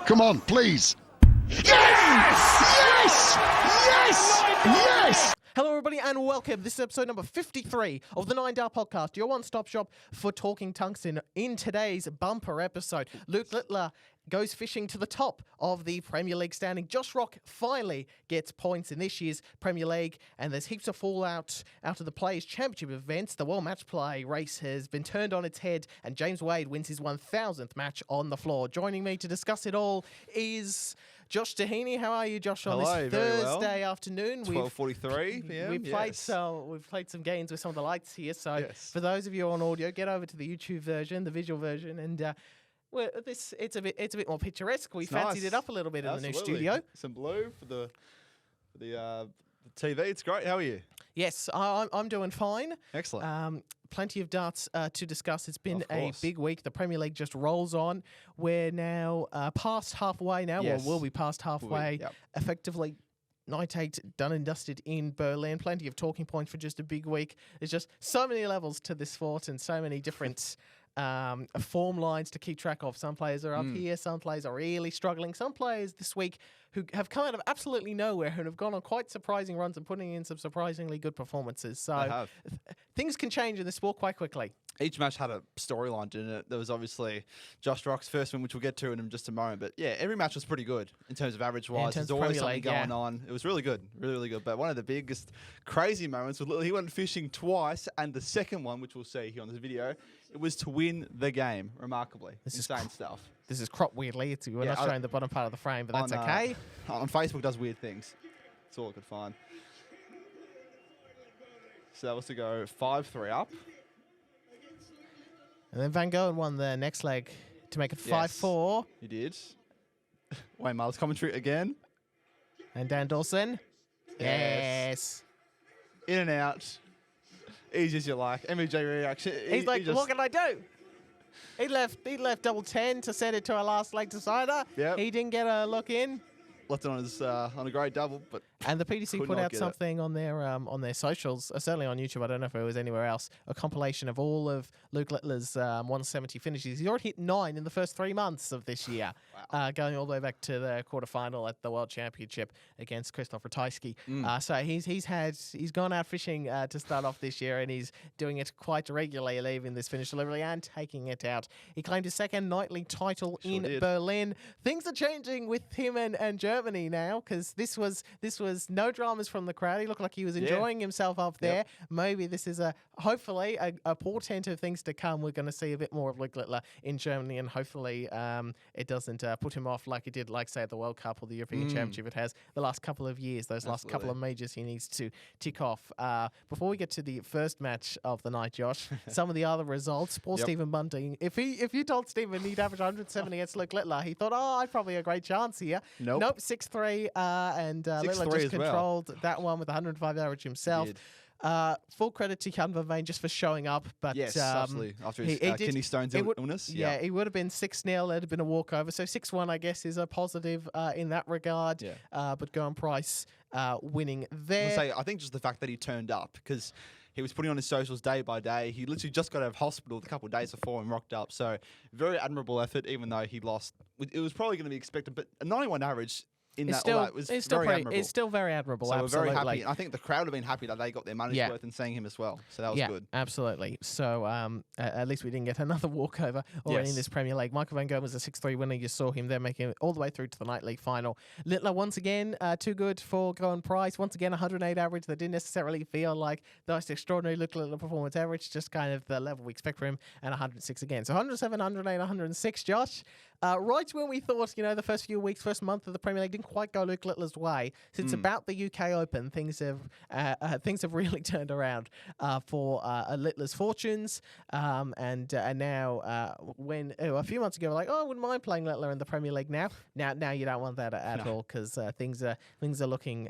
Come on, please. Yes! Yes! Yes! Yes! Hello, everybody, and welcome. This is episode number 53 of the 9 Down Podcast, your one-stop shop for talking tungsten. In today's bumper episode, Luke Littler goes fishing to the top of the Premier League standing. Josh Rock finally gets points in this year's Premier League, and there's heaps of fallout out of the Players' Championship events. The World Match Play race has been turned on its head, and James Wade wins his 1,000th match on the floor. Joining me to discuss it all is Josh Dehaney. How are you, Josh, on Hello, this very Thursday afternoon? 12:43 p.m. We've played some games with some of the lights here. So for those of you on audio, get over to the YouTube version, the visual version, and it's a bit more picturesque. We fancied it up a little bit in the new studio. Some blue for the TV. It's great. How are you? Yes, I'm doing fine. Excellent. Plenty of darts to discuss. It's been a big week. The Premier League just rolls on. We're now past halfway now. Yes. Well, we'll be past halfway. Yep. Effectively, Night 8 done and dusted in Berlin. Plenty of talking points for just a big week. There's just so many levels to this sport and so many different form lines to keep track of. Some players are up here. Some players are really struggling. Some players this week who have come out of absolutely nowhere and have gone on quite surprising runs and putting in some surprisingly good performances. So things can change in the sport quite quickly. Each match had a storyline, didn't it? There was obviously Josh Rock's first win, which we'll get to in just a moment. But yeah, every match was pretty good in terms of average-wise. There's always something going on. It was really good, really good. But one of the biggest crazy moments was he went fishing twice, and the second one, which we'll see here on this video, it was to win the game, remarkably. Insane stuff. This is cropped weirdly. We're not showing the bottom part of the frame, but that's okay. On Facebook does weird things. That's all I could find. So that was to go 5-3 up. And then Van Gogh won the next leg to make it 5-4. He did. Wayne Miles commentary again. And Dan Dawson. Yes. In and out. Easy as you like. MJ reaction. He's like, what can I do? He left double 10 to send it to a last leg decider. Yep. He didn't get a look in. Left it on his on a great double, but and the PDC put out something on their socials, certainly on YouTube. I don't know if it was anywhere else. A compilation of all of Luke Littler's 170 finishes. He's already hit 9 in the first 3 months of this year, going all the way back to the quarterfinal at the World Championship against Krzysztof Ratajski. So he's gone out fishing to start off this year, and he's doing it quite regularly, leaving this finish delivery and taking it out. He claimed his second nightly title in Berlin. Things are changing with him and Germany now, because this was no dramas from the crowd. He looked like he was enjoying himself up there. Maybe this is hopefully a portent of things to come. We're going to see a bit more of Luke Littler in Germany, and hopefully it doesn't put him off like it did, like say at the World Cup or the European Championship. It has the last couple of years. Those last couple of majors he needs to tick off. Before we get to the first match of the night, Josh, some of the other results. Poor Stephen Bunting. If you told Stephen he'd average 170 against Luke Littler, he thought, I'd probably a great chance here. Nope, 6-3, and Littler just controlled that one with 105 average himself. Full credit to Jan van Veen just for showing up. But yes, absolutely. After his kidney stones illness. Yeah, it would have been 6-0. It'd have been a walkover. So 6-1, I guess, is a positive in that regard. But Gerwen Price winning there. I think just the fact that he turned up, because he was putting on his socials day by day. He literally just got out of hospital a couple of days before and rocked up. So very admirable effort, even though he lost. It was probably going to be expected, but a 91 average in it's that still, all that was it's very admirable. It's still very admirable. So absolutely. we're very happy. I think the crowd have been happy that they got their money's worth in seeing him as well. So that was good. Absolutely. So at least we didn't get another walkover already in this Premier League. Michael Van Gogh was a 6-3 winner. You saw him there making it all the way through to the Night League final. Littler once again too good for Gerwen Price. Once again 108 average. That didn't necessarily feel like the most extraordinary Littler performance average. Just kind of the level we expect from him. And 106 again. So 107, 108, 106. Josh. Right when we thought, the first few weeks, first month of the Premier League didn't quite go Luke Littler's way. Since about the UK Open, things have really turned around for Littler's fortunes. And now, when a few months ago, we're like, I wouldn't mind playing Littler in the Premier League now. Now you don't want that at all, because things are looking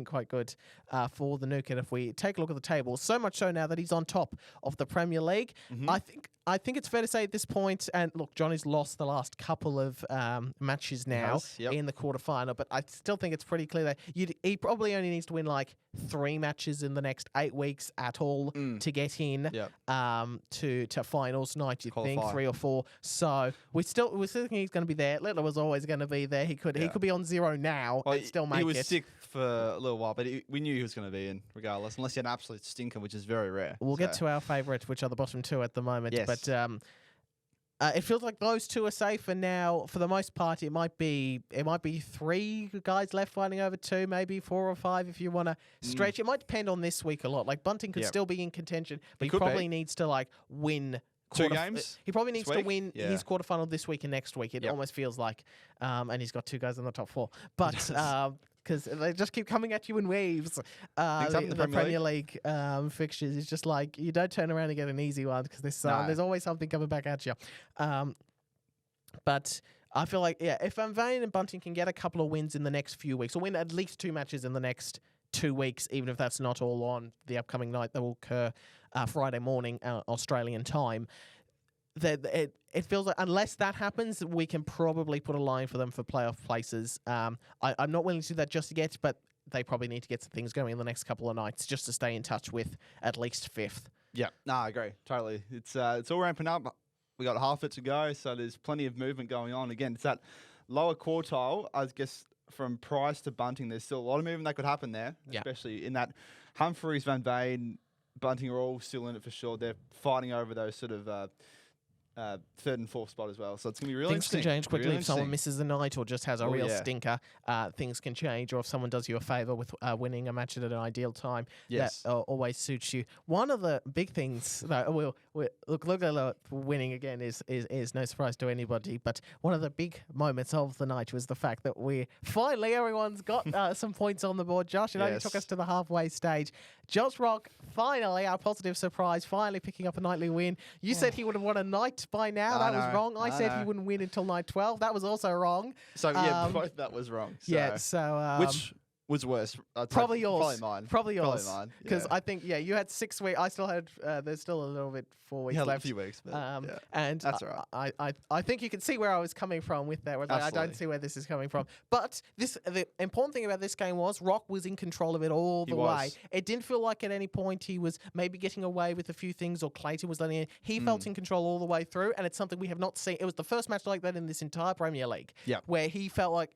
quite good for the Nuke. And if we take a look at the table, so much so now that he's on top of the Premier League, I think it's fair to say at this point, and look, Johnny's who's lost the last couple of matches now in the quarterfinal, but I still think it's pretty clear that he probably only needs to win like 3 matches in the next 8 weeks at all to get in to finals night. You think 3 or 4? So we still think he's going to be there. Littler was always going to be there. He could be on 0 now and still make it. He was sick for a little while, but we knew he was going to be in regardless, unless he had an absolute stinker, which is very rare. We'll get to our favourite, which are the bottom 2 at the moment. Yes. But it feels like those 2 are safe, and now for the most part, it might be 3 guys left fighting over 2, maybe 4 or 5 if you want to stretch. It might depend on this week a lot. Like Bunting could still be in contention, but he probably needs to like win 2 games. He probably needs to win his quarterfinal this week and next week. It almost feels like, and he's got 2 guys in the top 4, but. Because they just keep coming at you in waves. The Premier League fixtures is just like you don't turn around and get an easy one because there's always something coming back at you. But I feel like if Van Veen and Bunting can get a couple of wins in the next few weeks, or win at least 2 matches in the next 2 weeks, even if that's not all on the upcoming night that will occur Friday morning Australian time. It feels like unless that happens, we can probably put a line for them for playoff places. I'm not willing to do that just yet, but they probably need to get some things going in the next couple of nights just to stay in touch with at least 5th. Yeah, no, I agree totally. It's all ramping up. We got half it to go, so there's plenty of movement going on. Again, it's that lower quartile. I guess from Price to Bunting, there's still a lot of movement that could happen there, especially in that Humphreys, Van Veen, Bunting are all still in it for sure. They're fighting over those sort of 3rd and 4th spot as well. So it's going to be really interesting. Things can change quickly if someone misses the night or just has a real stinker. Things can change, or if someone does you a favour with winning a match at an ideal time, that always suits you. One of the big things, look at winning again is no surprise to anybody, but one of the big moments of the night was the fact that everyone's got some points on the board. Josh, it only took us to the halfway stage. Josh Rock, finally, our positive surprise, finally picking up a nightly win. You said he would have won a night by now. That was wrong. I said he wouldn't win until night 12. That was also wrong. So, both that was wrong. So, which was worse? Probably yours. Probably mine. Probably yours. Probably mine. Because I think, you had 6 weeks. I still had, there's still a little bit, 4 weeks left. A few weeks. But, and that's all right. I think you can see where I was coming from with that. I don't see where this is coming from. But the important thing about this game was Rock was in control of it all the way. It didn't feel like at any point he was maybe getting away with a few things or Clayton was letting in. He felt in control all the way through, and it's something we have not seen. It was the first match like that in this entire Premier League. Where he felt like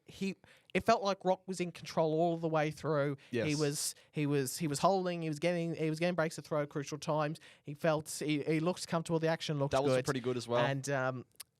it felt like Rock was in control all the way through. Yes. He was holding. He was getting breaks to throw at crucial times. He looked comfortable. The action looked good. That was pretty good as well.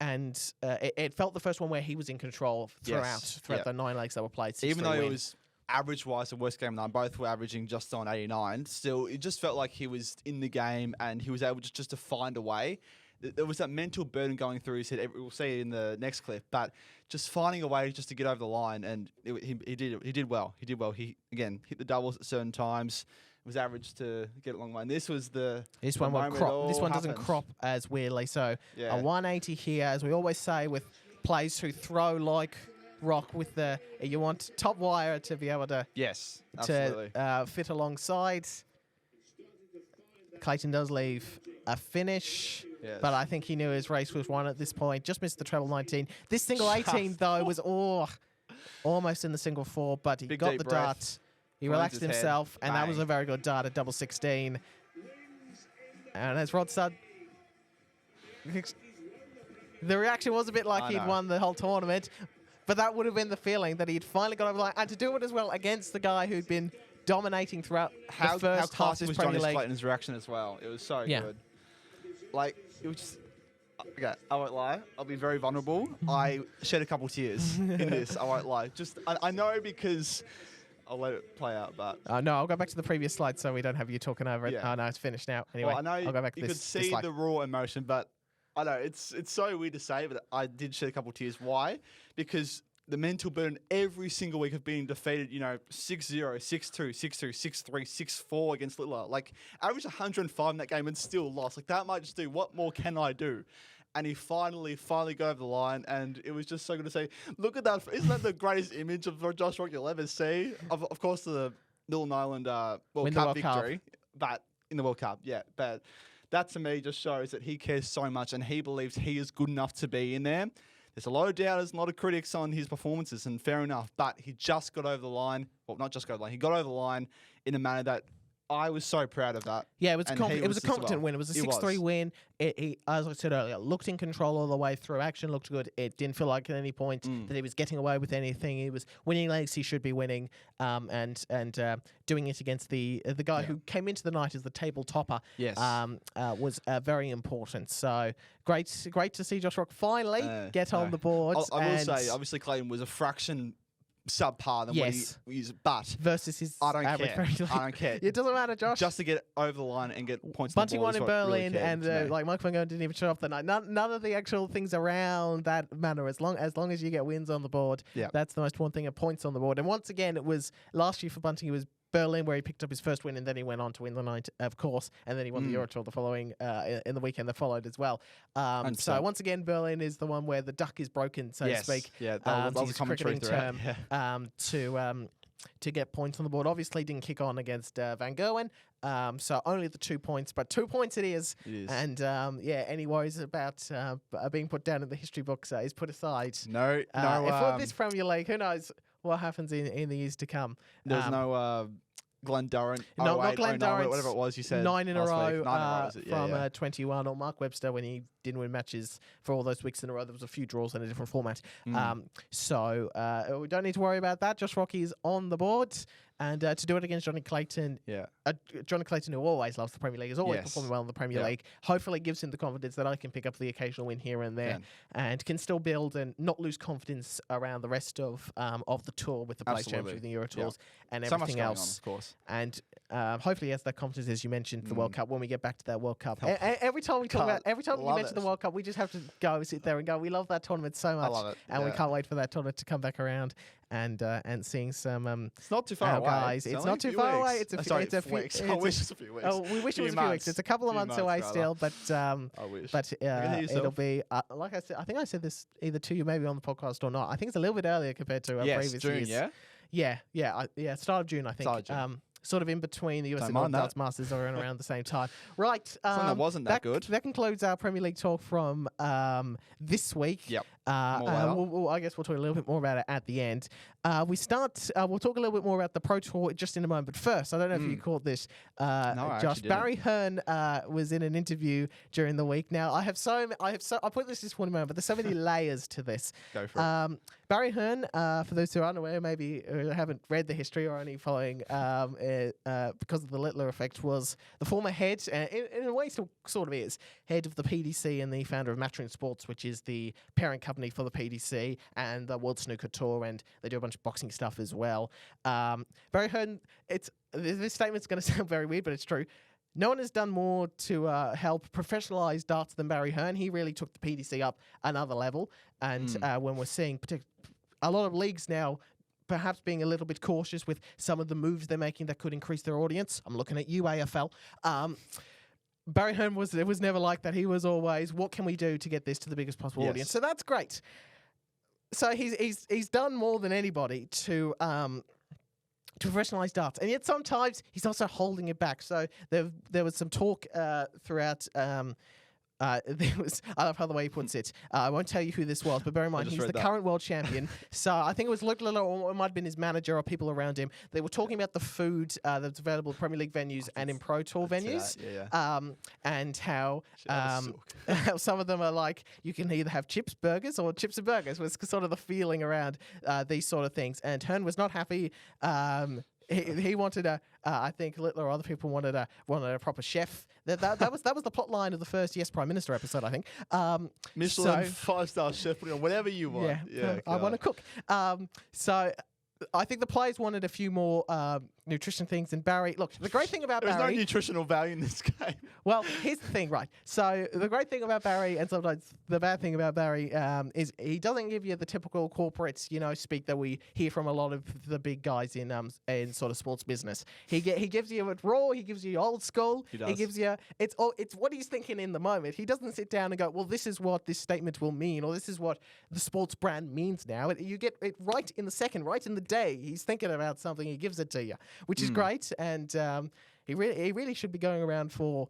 And it felt the first one where he was in control throughout the 9 legs that were played. Even though it was average-wise the worst game of the night, both were averaging just on 89. Still, it just felt like he was in the game and he was able just to find a way. There was that mental burden going through his head. We'll see it in the next clip, but just finding a way just to get over the line, and he did well. He did well. He again hit the doubles at certain times. It was average to get a long way. And this was this one doesn't crop as weirdly. So a 180 here, as we always say with players who throw like Rock with you want top wire to be able to fit alongside. Clayton does leave a finish. Yes. But I think he knew his race was won at this point. Just missed the treble 19. This single 18, though, was almost in the single 4, but he got the dart. He relaxed himself, and that was a very good dart at double 16. And as Rod said, the reaction was a bit like he'd won the whole tournament, but that would have been the feeling that he'd finally got over the line. And to do it as well against the guy who'd been dominating throughout the first half of his Premier League. Clayton's reaction as well. It was so good. Like, it was just... Okay, I won't lie. I'll be very vulnerable. I shed a couple tears in this. I won't lie. Just, I know because... I'll let it play out, but... No, I'll go back to the previous slide so we don't have you talking over it. Yeah. Oh, no, it's finished now. Anyway, well, I know I'll go back to you this. could see the raw emotion, but I know it's so weird to say, but I did shed a couple tears. Why? Because the mental burden every single week of being defeated, 6-0, 6-2, 6-2, 6-3, 6-4 against Littler. Like, averaged 105 in that game and still lost. Like, that might just do, what more can I do? And he finally got over the line, and it was just so good to see. Look at that. Isn't that the greatest image of Josh Rock you'll ever see? Of course, the Northern Ireland World Cup victory. But in the World Cup, yeah. But that to me just shows that he cares so much and he believes he is good enough to be in there. There's a lot of doubters, a lot of critics on his performances, and fair enough. But he just got over the line. Well, not just got over the line. He got over the line in a manner that I was so proud of that. Yeah, it was a confident win. It was a 6-3 win. He, as I said earlier, looked in control all the way through. Action looked good. It didn't feel like at any point that he was getting away with anything. He was winning legs he should be winning, and doing it against the guy who came into the night as the table topper. Yes, was very important. So great to see Josh Rock finally get on the board. I will say, obviously, Clayton was a fraction subpar than what he is, but versus his I don't average care. I don't care. It doesn't matter, Josh. Just to get over the line and get points. Bunting on the board won in really Berlin, and like Mike Van Gogh didn't even show up that night. None of the actual things around that matter. As long as you get wins on the board, that's the most important thing. Points on the board. And once again, it was last year for Bunting. It was Berlin, where he picked up his first win, and then he went on to win the night, of course, and then he won the Euro Tour the following in the weekend that followed as well. So once again, Berlin is the one where the duck is broken, so to speak. Yeah, that was a cricketing term to get points on the board. Obviously, didn't kick on against Van Gerwen, so only the 2 points, but 2 points it is. And any worries about being put down in the history books is put aside. No. For this Premier League, who knows what happens in the years to come. There's no Glenn Durrant. No, not Glenn Durrant. Whatever it was you said. 9 in a row from 21, or Mark Webster when he didn't win matches for all those weeks in a row. There was a few draws in a different format. So we don't need to worry about that. Josh Rocky is on the board. And to do it against Johnny Clayton, Johnny Clayton, who always loves the Premier League, is always performing well in the Premier League, hopefully gives him the confidence that I can pick up the occasional win here and there, and can still build and not lose confidence around the rest of the tour with the Players Championship, the Euro Tours, and everything else. Of course. And hopefully he has that confidence, as you mentioned, the World Cup, when we get back to that World Cup. Every time we talk about, every time you mention the World Cup, we just have to go sit there and go, we love that tournament so much. I love it. And we can't wait for that tournament to come back around. And seeing some it's not too far away. Guys. It's not too far away. It's a few weeks. I wish it's a few weeks. Oh, we wish it was a few weeks. It's a couple of months away still, but I wish. But it'll be like I said. I think I said this either to you, maybe on the podcast or not. I think it's a little bit earlier compared to previous June, years. Start of June, I think. Sort of in between the US and Darts Masters are around the same time. Right. That wasn't that good. That concludes our Premier League talk from this week. Yep. I guess we'll talk a little bit more about it at the end. We'll talk a little bit more about the Pro Tour just in a moment. But first, I don't know if you caught this, Josh. Barry Hearn was in an interview during the week. Now, I put this one moment, but there's so many layers to this. Go for it. Barry Hearn, for those who are unaware, maybe haven't read the history or only following because of the Littler effect, was the former head, in a way still sort of is, head of the PDC and the founder of Matchroom Sports, which is the parent company for the PDC and the World Snooker Tour, and they do a bunch of boxing stuff as well. Barry Hearn, this statement's going to sound very weird, but it's true. No one has done more to help professionalise darts than Barry Hearn. He really took the PDC up another level, and when we're seeing a lot of leagues now perhaps being a little bit cautious with some of the moves they're making that could increase their audience. I'm looking at you, AFL. Barry Hearn was never like that. He was always, what can we do to get this to the biggest possible audience? So that's great. So he's done more than anybody to professionalise darts, and yet sometimes he's also holding it back. So there was some talk throughout. There was, I love how the way he puts it. I won't tell you who this was, but bear in mind he's the current world champion. So I think it was Luke Liller, or it might have been his manager or people around him. They were talking about the food that's available in Premier League venues and in Pro Tour venues, and how some of them are like, you can either have chips, burgers, or chips and burgers. Was sort of the feeling around these sort of things. And Hearn was not happy. He wanted I think Littler or other people wanted a proper chef. That was the plot line of the first Yes Prime Minister episode, I think. Michelin 5-star chef, putting on whatever you want. Yeah, I want to cook. So I think the players wanted a few more nutrition things. And Barry, look, the great thing about There's Barry... no nutritional value in this game. Well, here's the thing, right? So the great thing about Barry, and sometimes the bad thing about Barry, is he doesn't give you the typical corporate, speak that we hear from a lot of the big guys in sort of sports business. He gives you it raw. He gives you old school. He does. He gives you it's what he's thinking in the moment. He doesn't sit down and go, well, this is what this statement will mean, or this is what the sports brand means now. You get it right in the second, right in the day. He's thinking about something. He gives it to you, which is great. And he really should be going around for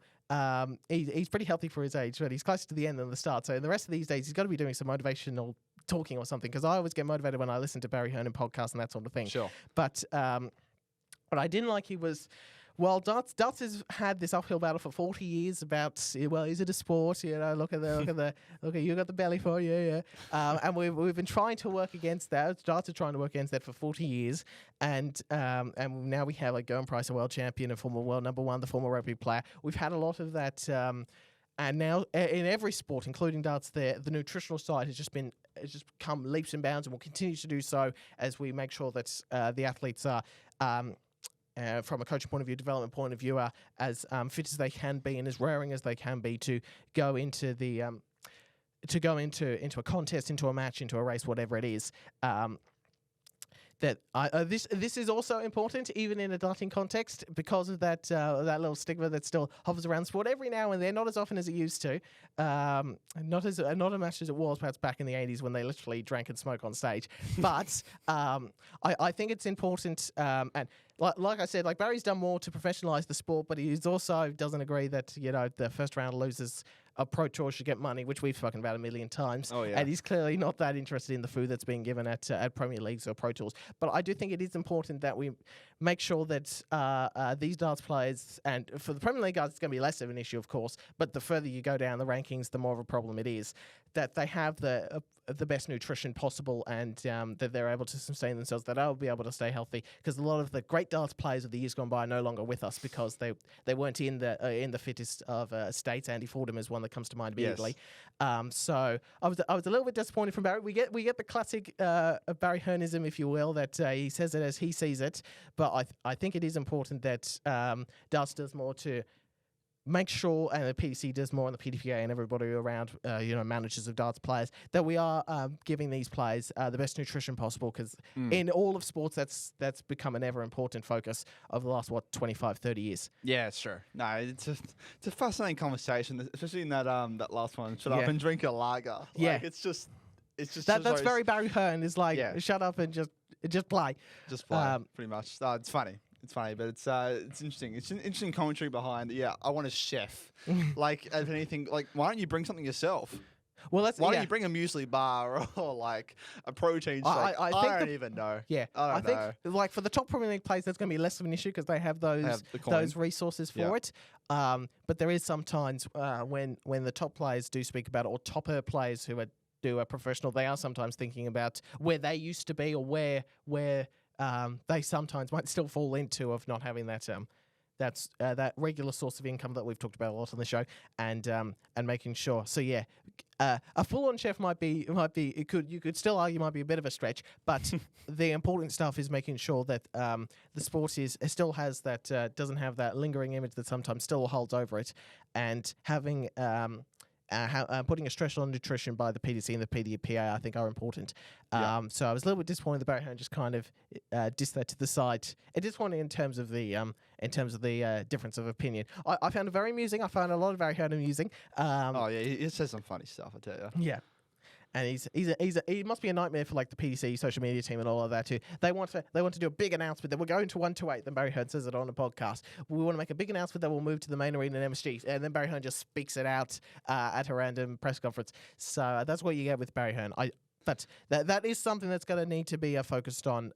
he's pretty healthy for his age, but he's closer to the end than the start. So in the rest of these days, he's got to be doing some motivational talking or something, because I always get motivated when I listen to Barry Hearn podcasts and that sort of thing. Sure. But what I didn't like, he was... Well, darts has had this uphill battle for 40 years about, well, is it a sport? You know, look at you got the belly for you, yeah. And we've been trying to work against that. Darts are trying to work against that for 40 years, and now we have like Gerwen Price, a world champion, a former world number one, the former rugby player. We've had a lot of that, and now in every sport, including darts, the nutritional side has just come leaps and bounds, and will continue to do so as we make sure that the athletes are. From a coaching point of view, development point of view, are as fit as they can be and as raring as they can be to go into the into a contest, into a match, into a race, whatever it is. This is also important, even in a darting context, because of that little stigma that still hovers around sport every now and then, not as often as it used to, not as much as it was perhaps back in the 80s when they literally drank and smoked on stage. But I think it's important, and like I said, like Barry's done more to professionalise the sport, but he also doesn't agree that the first round losers of Pro Tour should get money, which we've spoken about a million times. Oh, yeah. And he's clearly not that interested in the food that's being given at Premier Leagues or Pro Tours. But I do think it is important that we make sure that these darts players, and for the Premier League guys, it's going to be less of an issue, of course, but the further you go down the rankings, the more of a problem it is, that they have the best nutrition possible, and that they're able to sustain themselves, that they'll be able to stay healthy, because a lot of the great darts players of the years gone by are no longer with us because they weren't in the fittest of states. Andy Fordham is one that comes to mind immediately. Yes. So I was a little bit disappointed from Barry. We get the classic Barry Hearnism, if you will, that he says it as he sees it, but I think it is important that darts does more to make sure, and the PDC does more, and the PDPA and everybody around, managers of darts players, that we are giving these players the best nutrition possible, because in all of sports, that's become an ever important focus of the last, 25, 30 years. Yeah, sure. No, it's a fascinating conversation, especially in that last one. Shut up and drink a lager. Yeah. It's just that's very Barry Hearn, is like, shut up and just play. Just play, pretty much. It's funny. It's funny, but it's interesting. It's an interesting commentary behind. Yeah, I want a chef. Like, if anything, like, why don't you bring something yourself? Well, why don't you bring a muesli bar or like a protein shake? I don't even know. Yeah, I think like for the top Premier League players, that's going to be less of an issue because they have those resources for it. But there is sometimes when the top players do speak about it, or topper players who are professional, they are sometimes thinking about where they used to be, or where they sometimes might still fall into of not having that regular source of income that we've talked about a lot on the show, and making sure. So yeah, a full-on chef you could still argue might be a bit of a stretch, but the important stuff is making sure that the sport still has that doesn't have that lingering image that sometimes still holds over it, and having. Putting a stress on nutrition by the PDC and the PDPA, I think, are important. So I was a little bit disappointed that Barry Hearn just kind of dissed that to the side. Disappointing in terms of the difference of opinion. I found it very amusing. I found a lot of Barry Hearn amusing. He says some funny stuff, I tell you. Yeah. And he must be a nightmare for like the PDC social media team and all of that too. They want to do a big announcement that we're going to 128. Then Barry Hearn says it on a podcast. We want to make a big announcement that we'll move to the main arena in MSG, and then Barry Hearn just speaks it out at a random press conference. So that's what you get with Barry Hearn. But that is something that's going to need to be focused on.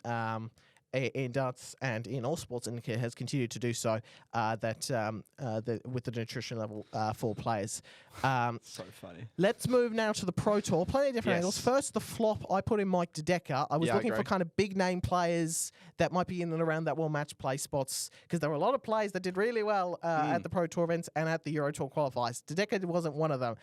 In darts and in all sports, and has continued to do so. With the nutrition level for players. So funny. Let's move now to the Pro Tour. Plenty of different angles. First, the flop. I put in Mike Dedeker. I was looking for kind of big name players that might be in and around that World Match Play spots, because there were a lot of players that did really well at the Pro Tour events and at the Euro Tour qualifiers. Dedeker wasn't one of them.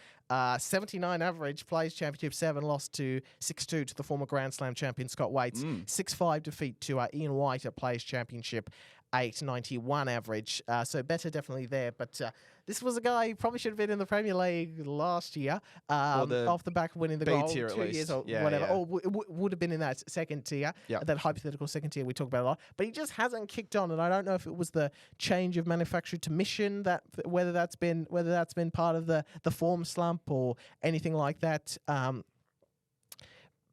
79 average, plays Championship 7, lost to 6-2 to the former Grand Slam champion Scott Waits. 6-5 defeat to Ian White at Players Championship 891 average. So better definitely there. But this was a guy who probably should have been in the Premier League last year, off the back of winning the goal 2 years or whatever. Or would have been in that second tier, that hypothetical second tier we talk about a lot. But he just hasn't kicked on, and I don't know if it was the change of manufacturer to mission, whether that's been part of the form slump or anything like that.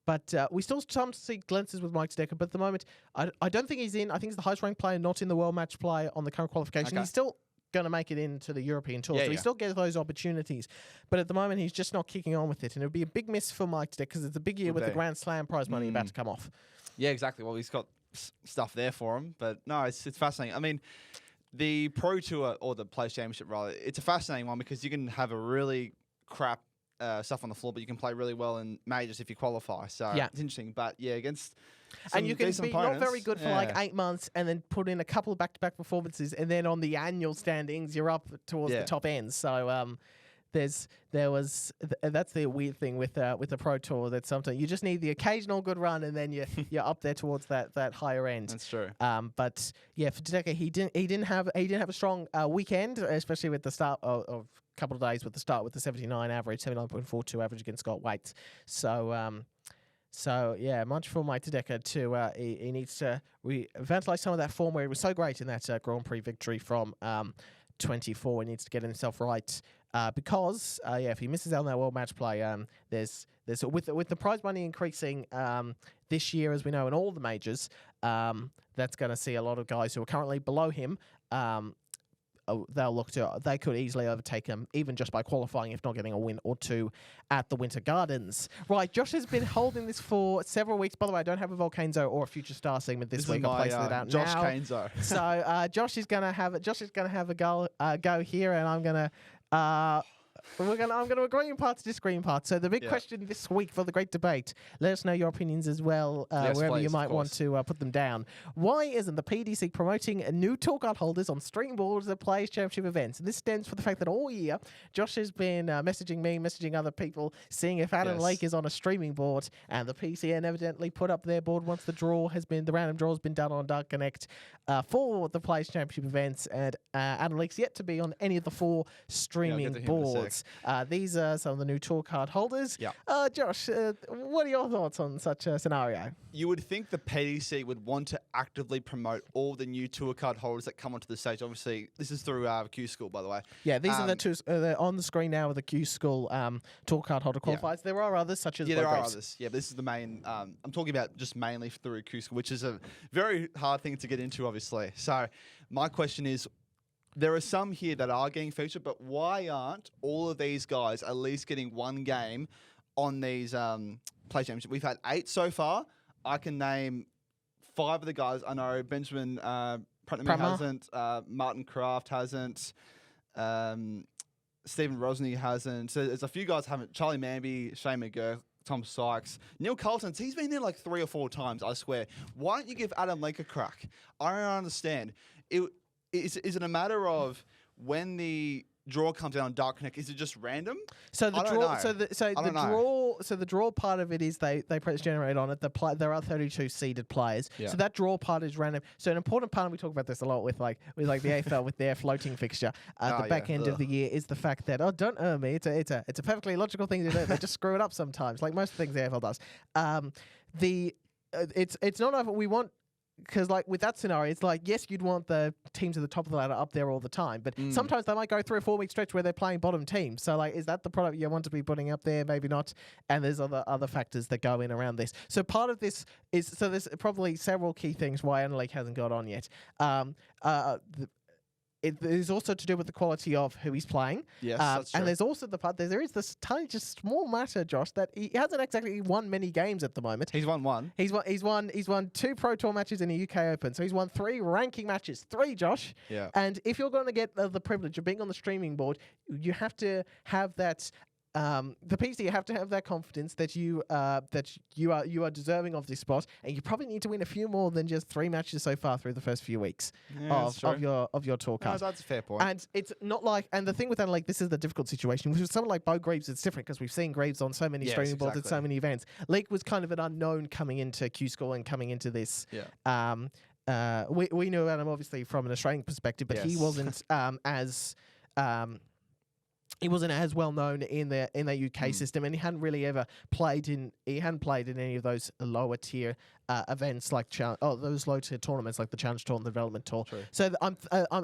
But we still start to see glimpses with Mike Dedeker. But at the moment, I don't think he's in. I think he's the highest ranked player not in the World Match Play on the current qualification. Okay. He's still going to make it into the European Tour. Yeah, So he still gets those opportunities. But at the moment, he's just not kicking on with it. And it would be a big miss for Mike today because it's a big year with the Grand Slam prize money about to come off. Yeah, exactly. Well, he's got stuff there for him. But no, it's fascinating. I mean, the Pro Tour or the Players Championship, rather, it's a fascinating one because you can have a really crap stuff on the floor, but you can play really well in majors if you qualify. So it's interesting. But yeah, against and you can be not very good for like 8 months and then put in a couple of back-to-back performances, and then on the annual standings, you're up towards the top end. So that's the weird thing with the Pro Tour, that sometimes you just need the occasional good run, and then you're up there towards that higher end. That's true. But yeah, for Tadeka, he didn't have a strong weekend, especially with the start of couple of days with the 79 average, 79.42 average against Scott Waite. So yeah, much for Mike Tadeka to he needs to revitalize some of that form where he was so great in that Grand Prix victory from 24. He needs to get himself right because if he misses out on that World Match Play, there's with the prize money increasing this year, as we know, in all the majors, that's going to see a lot of guys who are currently below him. They could easily overtake him, even just by qualifying, if not getting a win or two at the Winter Gardens. Right, Josh has been holding this for several weeks. By the way, I don't have a Volcanzo or a Future Star segment this week. I'm placing it out Josh now. Canzo. So Josh is gonna have a go here, and I'm gonna. I'm going to agree in parts, disagree in parts. So the big question this week for the great debate, let us know your opinions as well, wherever you might want to put them down. Why isn't the PDC promoting new tour card holders on stream boards at Players Championship events? And this stems from the fact that all year, Josh has been messaging me, messaging other people, seeing if Adam Leek is on a streaming board, and the PCN evidently put up their board once the random draw has been done on Dark Connect for the Players Championship events, and Adam Leek's yet to be on any of the 4 streaming boards. These are some of the new tour card holders. Josh, what are your thoughts on such a scenario? You would think the PDC would want to actively promote all the new tour card holders that come onto the stage. Obviously, this is through Q School, by the way. Yeah, these are the two they're on the screen now with the Q School tour card holder qualifiers. There are others, such as there are others. Yeah, but this is the main. I'm talking about just mainly through Q School, which is a very hard thing to get into, obviously. So my question is, there are some here that are getting featured, but why aren't all of these guys at least getting one game on these Play Championships? We've had 8 so far. I can name 5 of the guys. I know Benjamin Pratnam hasn't, Martin Kraft hasn't, Stephen Rosny hasn't. So there's a few guys haven't. Charlie Manby, Shane McGurk, Tom Sykes, Neil Coulson. He's been there like 3 or 4 times, I swear. Why don't you give Adam Leek a crack? I don't understand. Is it a matter of when the draw comes out on Dark Connect? Is it just random? So the draw part of it is they press generate on it. There are 32 seeded players, so that draw part is random. So an important part, and we talk about this a lot with the AFL with their floating fixture at the back end of the year, is the fact that don't err me. It's a perfectly logical thing to do. They just screw it up sometimes, like most things the AFL does. It's not over. We want. Because, with that scenario, it's yes, you'd want the teams at the top of the ladder up there all the time, but sometimes they might go 3 or 4 week stretch where they're playing bottom teams. So, is that the product you want to be putting up there? Maybe not. And there's other factors that go in around this. So, part of this is there's probably several key things why Adam Leek hasn't got on yet. It is also to do with the quality of who he's playing. Yes, that's true. And there's also the part there is this tiny, just small matter, Josh, that he hasn't exactly won many games at the moment. He's won 1. He's won 2 Pro Tour matches in the UK Open. So he's won 3 ranking matches. 3, Josh. Yeah. And if you're going to get the privilege of being on the streaming board, you have to have that. The PC, you have to have that confidence that you are deserving of this spot, and you probably need to win a few more than just 3 matches so far through the first few weeks of your tour card. No, that's a fair point. And it's not and the thing with that, this is the difficult situation. With someone like Bo Greaves, it's different because we've seen Greaves on so many streaming boards at so many events. Leek was kind of an unknown coming into Q School and coming into this. Yeah. We knew about him obviously from an Australian perspective, but he wasn't as he wasn't as well known in the UK system, and he hadn't really ever played in any of those lower tier events like those low tier tournaments like the Challenge Tour and the Development Tour. True. So I'm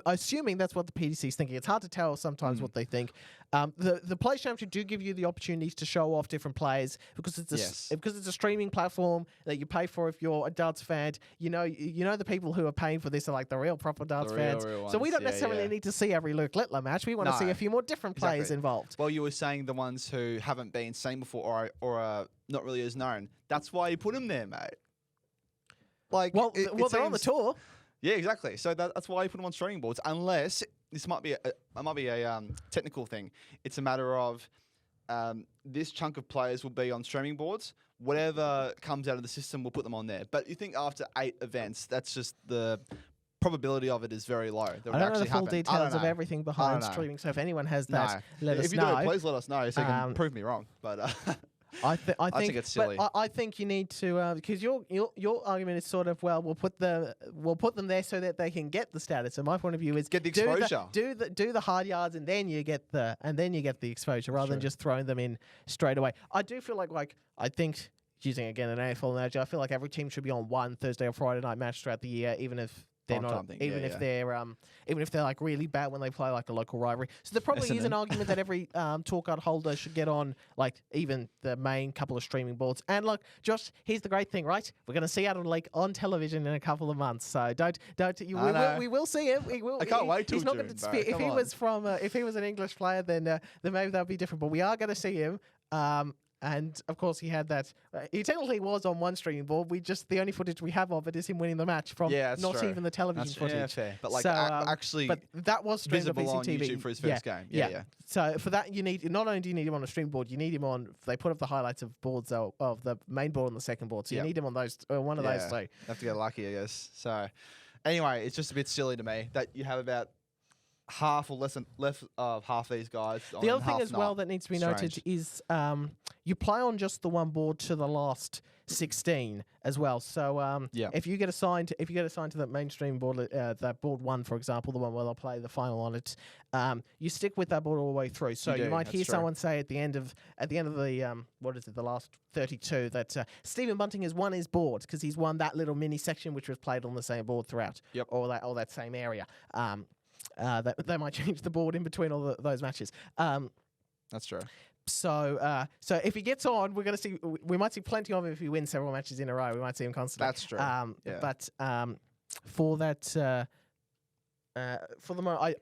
assuming that's what the PDC is thinking. It's hard to tell sometimes what they think. The Players Championship do give you the opportunities to show off different players because it's a streaming platform that you pay for. If you're a darts fan, you know the people who are paying for this are like the real proper darts fans. Real so we don't ones. necessarily need to see every Luke Littler match. We want to see a few more different players involved. Well, you were saying the ones who haven't been seen before or are not really as known. That's why you put them there, mate. Like, they're on the tour. Yeah, exactly. So that's why you put them on streaming boards. Unless this might be a technical thing. It's a matter of this chunk of players will be on streaming boards. Whatever comes out of the system, we'll put them on there. But you think after 8 events, that's just the probability of it is very low. I don't know the full details of everything behind streaming, so if anyone has that, let us know. If you do, please let us know so you can prove me wrong. But I think it's silly. But I think you need to because your argument is sort of we'll put them there so that they can get the status. And my point of view is get the exposure. Do the hard yards and then you get the exposure rather than just throwing them in straight away. I do feel like I think using again an AFL analogy, I feel like every team should be on one Thursday or Friday night match throughout the year, even if they're not, even if they're like really bad when they play like a local rivalry. So there probably is an argument that every tour card holder should get on like even the main couple of streaming boards. And look, Josh, here's the great thing, right? We're going to see Adam Leek on television in a couple of months. So we will see him. I can't wait till he's not going to dispute. If he was an English player, then maybe that would be different. But we are going to see him. And of course, he had that. He technically was on one streaming board. The only footage we have of it is him winning the match from not even the television footage. Yeah, fair. But like actually, but that was streamed on visible on PCTV. YouTube for his first game. Yeah. So for that, you need not only do you need him on a stream board, you need him on. They put up the highlights of boards of the main board and the second board. So you need him on those one of those two. Have to get lucky, I guess. So anyway, it's just a bit silly to me that you have about half or less of half these guys. The other thing as well that needs to be noted is you play on just the one board to the last 16 as well. So if you get assigned to that mainstream board, that board 1, for example, the one where they'll play the final on it, you stick with that board all the way through. So you might hear someone say at the end of the the last 32 that Stephen Bunting has won his board because he's won that little mini section which was played on the same board throughout, or that same area. They might change the board in between all those matches. That's true. So if he gets on, we might see plenty of him if he wins several matches in a row. We might see him constantly. That's true. But for that, for the moment,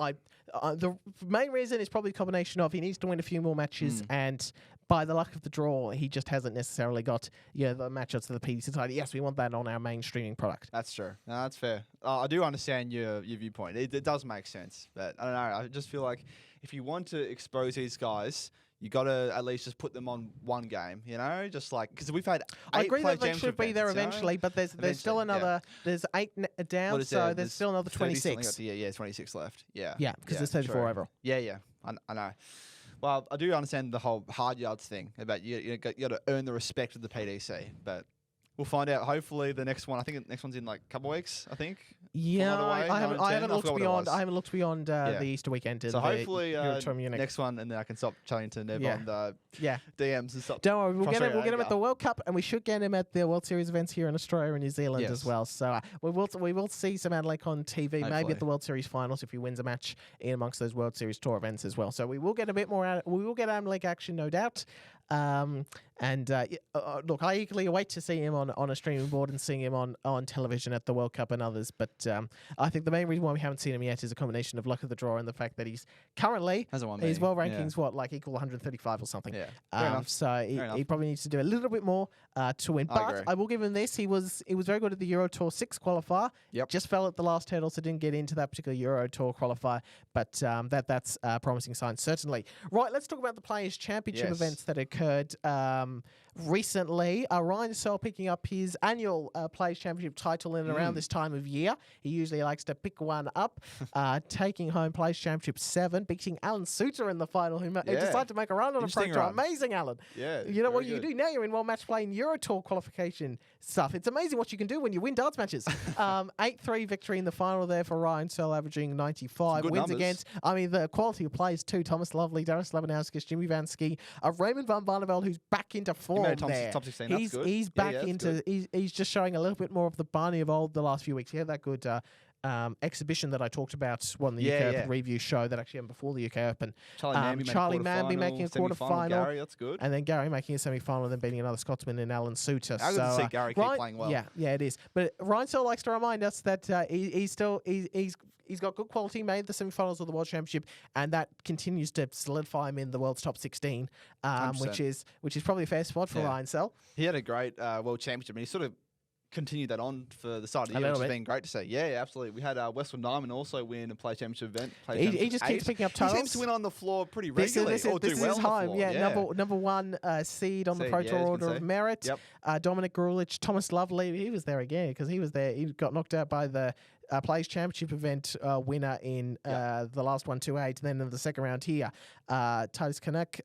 the main reason is probably a combination of he needs to win a few more matches and. By the luck of the draw, he just hasn't necessarily got the matchups to the PDC side. Yes, we want that on our main streaming product. That's true. No, that's fair. I do understand your viewpoint. It does make sense. But I don't know. I just feel like if you want to expose these guys, you got to at least just put them on one game, just like because we've had 8 I agree that they should be there eventually, but there's still another. There's 8 down, so there's still another 26. 26 left. Yeah, because there's 34 overall. Yeah. I know. Well, I do understand the whole hard yards thing about you got to earn the respect of the PDC, but we'll find out. Hopefully, the next one. I think the next one's in like a couple of weeks. I think. Yeah, I haven't looked beyond the Easter weekend. So hopefully next one, and then I can stop chatting to Neb on the DMs and stuff. Don't worry, we'll get him at the World Cup, and we should get him at the World Series events here in Australia and New Zealand as well. So we will see some Adam Leek on TV, hopefully. Maybe at the World Series finals if he wins a match in amongst those World Series tour events as well. So we will get a bit more. We will get Adam Leek action, no doubt. Look, I eagerly await to see him on a streaming board and seeing him on television at the World Cup and others. But I think the main reason why we haven't seen him yet is a combination of luck of the draw and the fact that he's currently his world rankings equal 135 or something. Yeah. So he probably needs to do a little bit more to win. But I will give him this: he was very good at the Euro Tour 6 qualifier. Just fell at the last hurdle, so didn't get into that particular Euro Tour qualifier. But that's a promising sign, certainly. Right, let's talk about the Players' Championship events that occurred recently, Ryan Searle picking up his annual Players Championship title in and around this time of year. He usually likes to pick one up, taking home Players Championship 7, beating Alan Suter in the final, who decided to make a run on a Pro Tour. Amazing, Alan. Yeah. You know what you do now? You're in World Match Play and Euro Tour qualification stuff. It's amazing what you can do when you win darts matches. 8-3 victory in the final there for Ryan Searle, averaging 95. Wins numbers against, the quality of players too. Thomas Lovely, Darius Labanauskas, Jimmy Vansky, Raymond van Barneveld, who's back into form there. Top 16, he's back into, he's just showing a little bit more of the Barney of old the last few weeks. He had that good exhibition that I talked about on the UK Open review show that actually happened before the UK Open. Charlie Manby making a quarterfinal. Gary, that's good. And then Gary making a semi-final and then beating another Scotsman in Alan Suter. How good to see Gary keep playing well. Yeah, it is. But Ryan still likes to remind us that he's got good quality, made the semi-finals of the World Championship, and that continues to solidify him in the world's top 16, which is probably a fair spot for Ryan Searle. He had a great World Championship, and he sort of continued that on for the start of the year, which has been great to see. Yeah, absolutely. We had Wessel Nijman also win a Play Championship event. He just keeps picking up titles. He seems to win on the floor pretty regularly. This is his home. Number one seed on the Pro Tour Order of Merit. Yep. Dominic Grulich, Thomas Lovely, he was there again because he was there. He got knocked out by the Players Championship event winner in the last one, 2-8. Then in the second round here, Titus Canuck,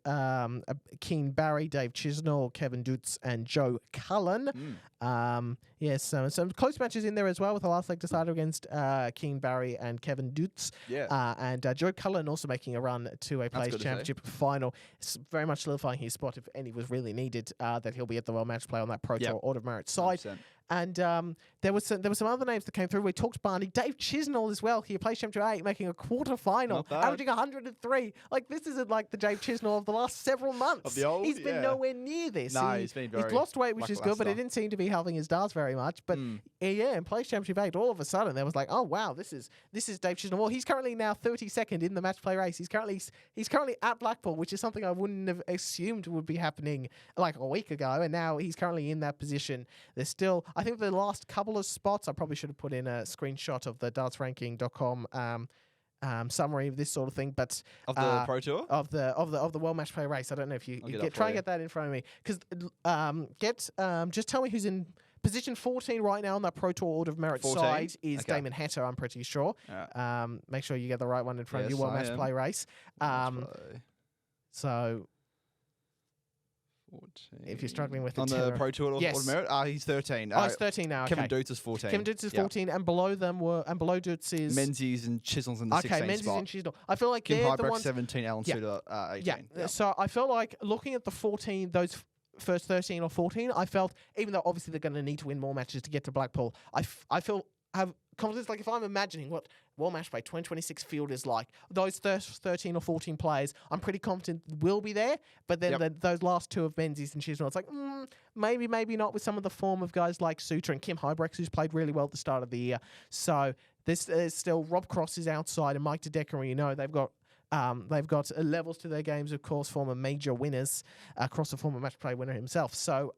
Keen Barry, Dave Chisnell, Kevin Dutz, and Joe Cullen. Some close matches in there as well, with the last leg decided against Keen Barry and Kevin Dutz. And Joe Cullen also making a run to a Players Championship final. It's very much solidifying his spot if any was really needed, that he'll be at the World Match Play on that Pro Tour Order of Merit side. 100%. And there was some other names that came through. We talked Barney, Dave Chisnell as well. He played Championship 8, making a quarter-final, averaging 103. Like, this isn't like the Dave Chisnell of the last several months. He's been nowhere near this. No, he's been very... He's lost weight, which is good, but it didn't seem to be helping his darts very much. But in Players Championship 8, all of a sudden, there was like, oh, wow, this is Dave Chisnell. Well, he's currently now 32nd in the match play race. He's currently at Blackpool, which is something I wouldn't have assumed would be happening like a week ago. And now he's currently in that position. There's still, I think the last couple of spots, I probably should have put in a screenshot of the dartsranking.com summary of this sort of thing, but of the Pro Tour of the World Match Play race. I don't know if you try and get that in front of me, because just tell me who's in position 14 right now on that Pro Tour Order of Merit side is Damon Hatter, I'm pretty sure. Make sure you get the right one in front of your World Match Play race. So 14. If you're struggling with on the Pro Tour Order of Merit, he's 13. He's 13 now. Kevin Dutz is 14. Kevin Dutz is 14, and below Dutz is Menzies and Chisnell's in the 16 spot. Menzies and Chisnell. I feel like Kim they're Hybrecht, the ones. 17, Alan Suter, 18. So I felt like looking at the 14, those first 13 or 14, I felt, even though obviously they're going to need to win more matches to get to Blackpool, I feel have confidence. Like, if I'm imagining what World Match Play 2026 field is like, those 13 or 14 players, I'm pretty confident will be there. But then those last two of Menzies and Chisnell, it's like, maybe not with some of the form of guys like Suter and Kim Hybrecht, who's played really well at the start of the year. So there's still Rob Cross is outside, and Mike DeDecker, they've got levels to their games, of course, former major winners, Cross a former match play winner himself. So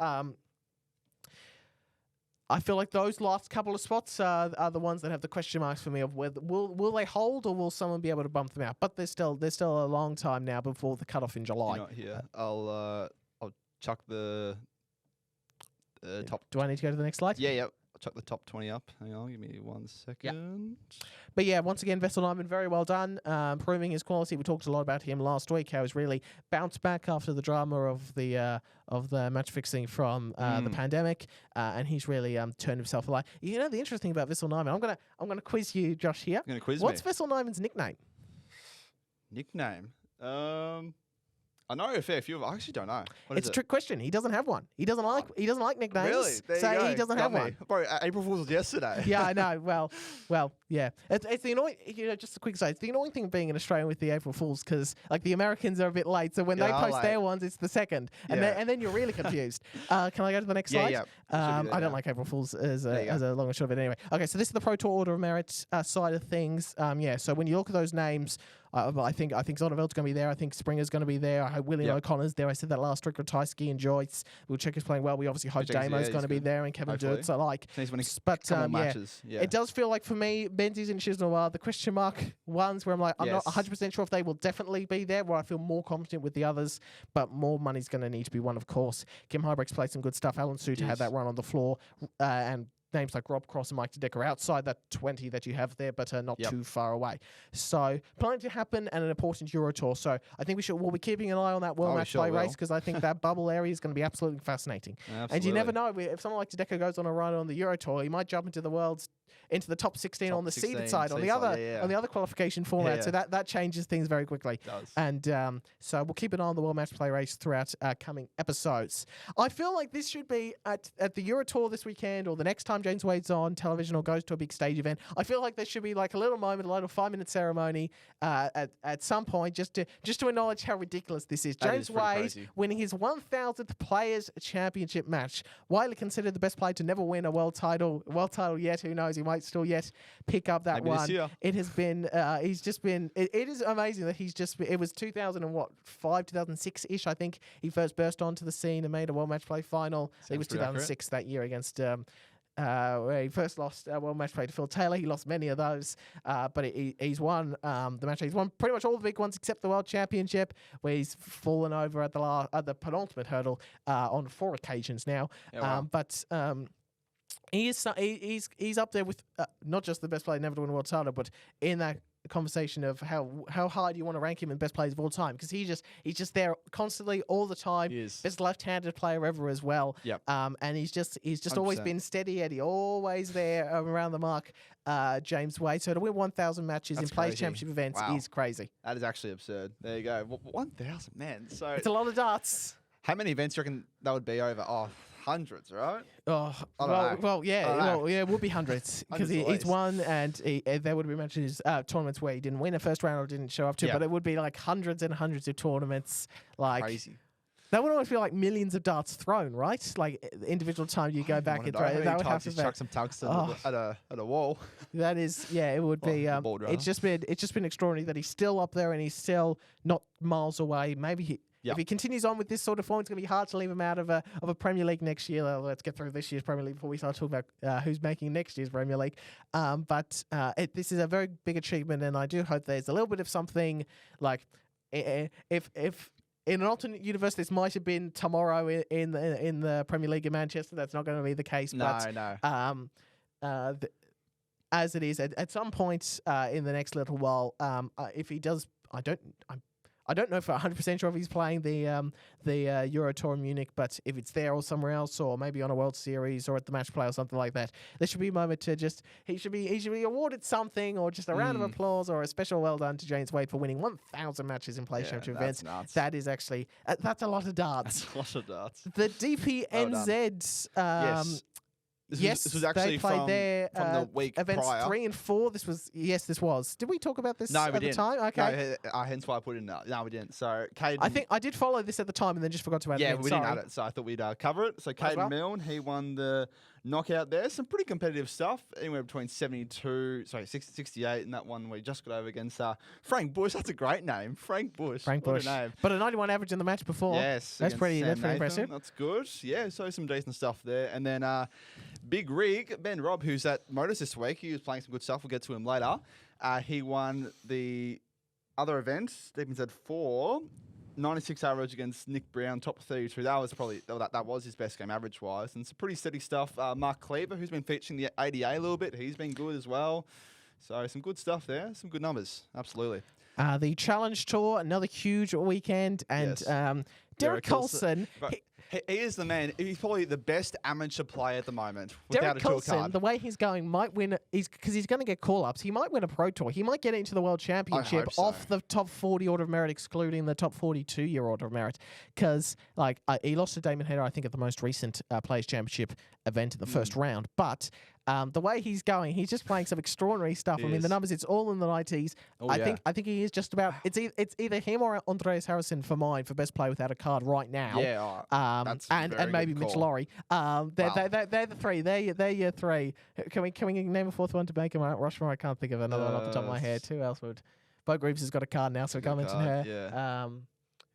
I feel like those last couple of spots are the ones that have the question marks for me of whether will they hold or will someone be able to bump them out. But there's still a long time now before the cutoff in July. You're not here. I'll chuck the top. Do I need to go to the next slide? Yeah. I'll chuck the top 20 up. Hang on, give me 1 second. But yeah, once again, Wessel Nijman, very well done, proving his quality. We talked a lot about him last week, how he's really bounced back after the drama of the match fixing from the pandemic, and he's really turned himself alive. The interesting about Wessel Nijman, I'm gonna quiz you, Josh. Here, you're gonna quiz What's Wessel Nijman's nickname? I know a fair few of them. I actually don't know. It's a trick question. He doesn't have one. He doesn't like nicknames. Really? There so you go. he doesn't have one. Bro, April Fool's was yesterday. Yeah, I know. Well, yeah. It's the annoying. Just a quick side. It's the annoying thing being an Australian with the April Fools, because like the Americans are a bit late. So when they post their ones, it's the second, and then you're really confused. Can I go to the next slide? Yeah. I don't like April Fools as a long and short of it anyway. Okay, so this is the Pro Tour Order of Merit side of things. So when you look at those names I think Zonneveld's going to be there. I think Springer's going to be there. I hope William O'Connor's there. I said that last week. Ratajski and Joyce. Wilczek is playing well. We obviously hope Damo's going to be there and Kevin Durt's. It does feel like for me, Menzies and Chisnell are the question mark ones where I'm like, I'm not 100% sure if they will definitely be there, where I feel more confident with the others, but more money's going to need to be won, of course. Kim Hybrecht's played some good stuff. Alan Suter had that run on the floor, and names like Rob Cross and Mike Dedecker are outside that 20 that you have there, but not too far away. So plenty to happen and an important Euro Tour. So I think we'll be keeping an eye on that World Match Play race, because I think that bubble area is going to be absolutely fascinating. And you never know, if someone like Dedecker goes on a run on the Euro Tour, he might jump into the top 16 on the seeded side, on the other qualification format. So that changes things very quickly. It does. And so we'll keep an eye on the World Match Play race throughout coming episodes. I feel like this should be at the Euro Tour this weekend, or the next time James Wade's on television or goes to a big stage event. I feel like there should be like a little moment, a little 5-minute ceremony at some point, just to acknowledge how ridiculous this is. James Wade winning his 1,000th Players Championship match, widely considered the best player to never win a world title yet. Who knows? He might still yet pick up that one. It has been. He's just been. It is amazing that he's just. It was 2005, 2006-ish. I think he first burst onto the scene and made a World Match Play final. It was 2006 that year against. Where he first lost World Match Play to Phil Taylor. He lost many of those, but he's won the match. He's won pretty much all the big ones except the World Championship, where he's fallen over at the penultimate hurdle on 4 occasions now. But he's up there with not just the best player never to win a world title, but in that conversation of how high do you want to rank him in best players of all time, because he's just there constantly all the time. Best left-handed player ever as well. And he's just 100%. Always been steady Eddie, always there around the mark. James Wade. So to win 1,000 matches in Players Championship events is crazy. That is actually absurd. There you go. 1,000, man. So it's a lot of darts. How many events do you reckon that would be over? Hundreds, right? It would be hundreds, because he's won, and there would be matches, tournaments where he didn't win a first round or didn't show up to, but it would be like hundreds and hundreds of tournaments. Like crazy. That would almost feel like millions of darts thrown, right? Like individual time you go back and throw. That would have to chuck some tungsten at a wall. That is, it would be. It's just been extraordinary that he's still up there and he's still not miles away. Maybe if he continues on with this sort of form, it's going to be hard to leave him out of a Premier League next year. Let's get through this year's Premier League before we start talking about who's making next year's Premier League. But this is a very big achievement, and I do hope there's a little bit of something like if in an alternate universe, this might have been tomorrow in the Premier League in Manchester. That's not going to be the case. As it is, at some point in the next little while, if he does, I don't know for 100% sure if he's playing the Euro Tour in Munich, but if it's there or somewhere else, or maybe on a World Series or at the match play or something like that, there should be a moment to he should be awarded something, or just a round of applause or a special well done to James Wade for winning 1,000 matches in Players Championship events. Nuts. That is actually that's a lot of darts. That's a lot of darts. The DPNZ. This was actually from the week events prior. 3 and 4. This was. Did we talk about this at the time? Okay. No, hence why I put it in. No, we didn't. So, Caden, I think I did follow this at the time and then just forgot to add it in. Yeah, we didn't add it, so I thought we'd cover it. So, Caden Milne, he won the knockout there. Some pretty competitive stuff, anywhere between 68, and that one we just got over against Frank Bush. That's a great name, Frank Bush. Frank Bush. What a name. But a 91 average in the match before. Yes, that's pretty impressive. That's good. Yeah, so some decent stuff there. And then Big Rig, Ben Robb, who's at MODUS this week. He was playing some good stuff. We'll get to him later. He won the other event, DPNZ 4. 96 average against Nick Brown, top 32. That was his best game average wise, and some pretty steady stuff. Mark Cleaver, who's been featuring the ADA a little bit, he's been good as well. So some good stuff there, some good numbers, absolutely. The Challenge Tour, another huge weekend, and Derek Coulson. He is the man. He's probably the best amateur player at the moment. Derek Coulson, the way he's going, might win. Because he's going to get call-ups. He might win a Pro Tour. He might get into the World Championship off the top 40 order of merit, excluding the top 42-year order of merit. Because he lost to Damon Hayter, I think, at the most recent Players Championship event in the first round. But the way he's going, he's just playing some extraordinary stuff. I mean, the numbers, it's all in the 90s. I think he is just about. It's either him or Andreas Harrison for mine for best player without a card right now. Yeah, that's and maybe Mitch Laurie. They're the three. They're your three. Can we name a fourth one to make him Rushmore? I can't think of another one off the top of my head. Who else would Bo Greaves has got a card now, so we can't mention her. Yeah.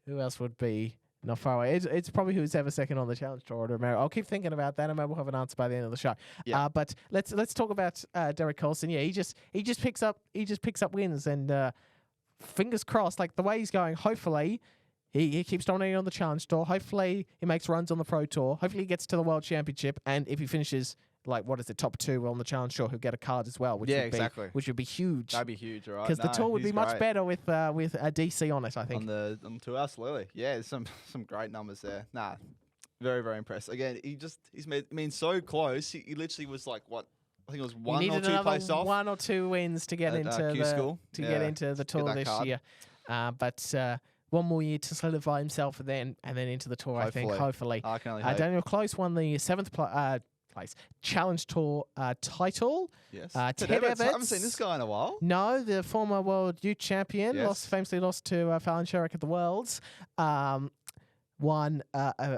Who else would be not far away? It's probably who's ever second on the Challenge Tour order. I'll keep thinking about that, and maybe we'll have an answer by the end of the show. Yeah. But let's talk about Derek Coulson. Yeah, he just picks up wins, and fingers crossed. Like the way he's going, hopefully he keeps dominating on the Challenge Tour. Hopefully he makes runs on the Pro Tour. Hopefully he gets to the World Championship, and if he finishes top 2 on the Challenge Tour, he'll get a card as well. Which would be huge. That'd be huge, right? Because the tour would be much better with a DC on it, I think. On the tour, absolutely. Yeah, there's some great numbers there. Nah, very, very impressed. Again, he's made so close. He literally was like, what? I think it was one or two places off. 1 or 2 wins to get into get into the tour this year. But one more year to solidify himself, and then into the tour. Hopefully. I can only hope. Daniel Close won the 7th place Challenge Tour title. Yes. Ted Evetts. I haven't seen this guy in a while. No, the former world youth champion, famously lost to Fallon Sherrick at the Worlds. Won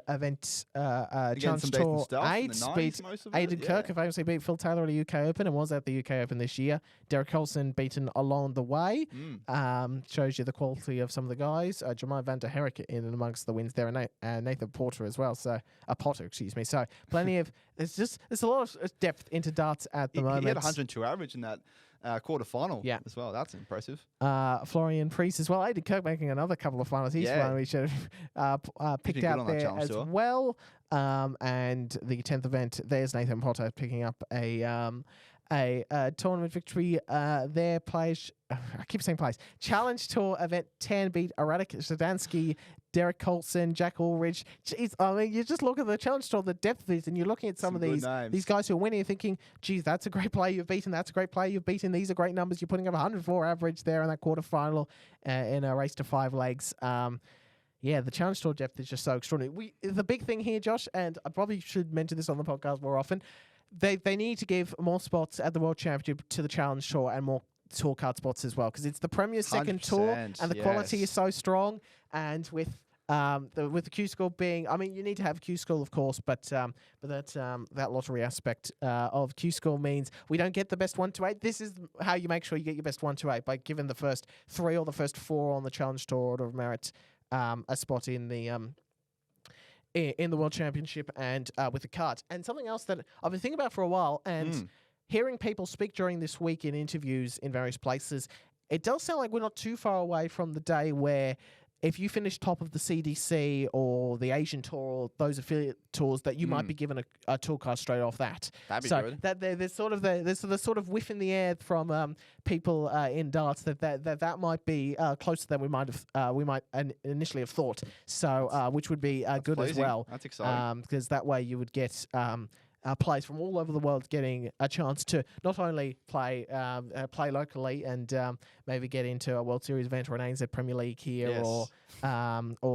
event Challenge Tour 8, beat Aidan Kirk, who famously beat Phil Taylor at the UK Open and was at the UK Open this year. Derek Coulson beaten along the way. Shows you the quality of some of the guys. Jermaine van der Herrick in and amongst the wins there, and Nathan Porter as well. So Potter, excuse me. So plenty of there's a lot of depth into darts at the moment. He had 102 average in that quarter-final as well. That's impressive. Florian Priest as well. Aidan Kirk making another couple of finals. He's one we should have picked out there as well. And the 10th event, there's Nathan Potter picking up a tournament victory. Their plays, I keep saying plays. Challenge Tour event 10 beat Radek Zadansky, Derek Coulson, Jack Ulrich. Jeez, I mean, you just look at the Challenge Tour, the depth of it, and you're looking at some of these guys who are winning and thinking, geez, that's a great player you've beaten. That's a great player you've beaten. These are great numbers. You're putting up 104 average there in that quarterfinal in a race to 5 legs. The Challenge Tour depth is just so extraordinary. The big thing here, Josh, and I probably should mention this on the podcast more often, they need to give more spots at the World Championship to the Challenge Tour and more tour card spots as well, because it's the Premier second tour and the quality is so strong. And with the Q School being, I mean, you need to have Q School, of course, but that lottery aspect of Q School means we don't get the best 1 to 8. This is how you make sure you get your best 1 to 8, by giving the first 3 or the first 4 on the Challenge Tour order of merit a spot in the World Championship and with the cards. And something else that I've been thinking about for a while, and hearing people speak during this week in interviews in various places, it does sound like we're not too far away from the day where if you finish top of the CDC or the Asian Tour or those affiliate tours, that you might be given a tour card straight off that. That'd be good. That there's sort of the sort of whiff in the air from people in darts that might be closer than we might initially have thought. So which would be good pleasing. as well. That's exciting because that way you would get players from all over the world getting a chance to not only play locally and maybe get into a World Series event or an ANZ Premier League here, or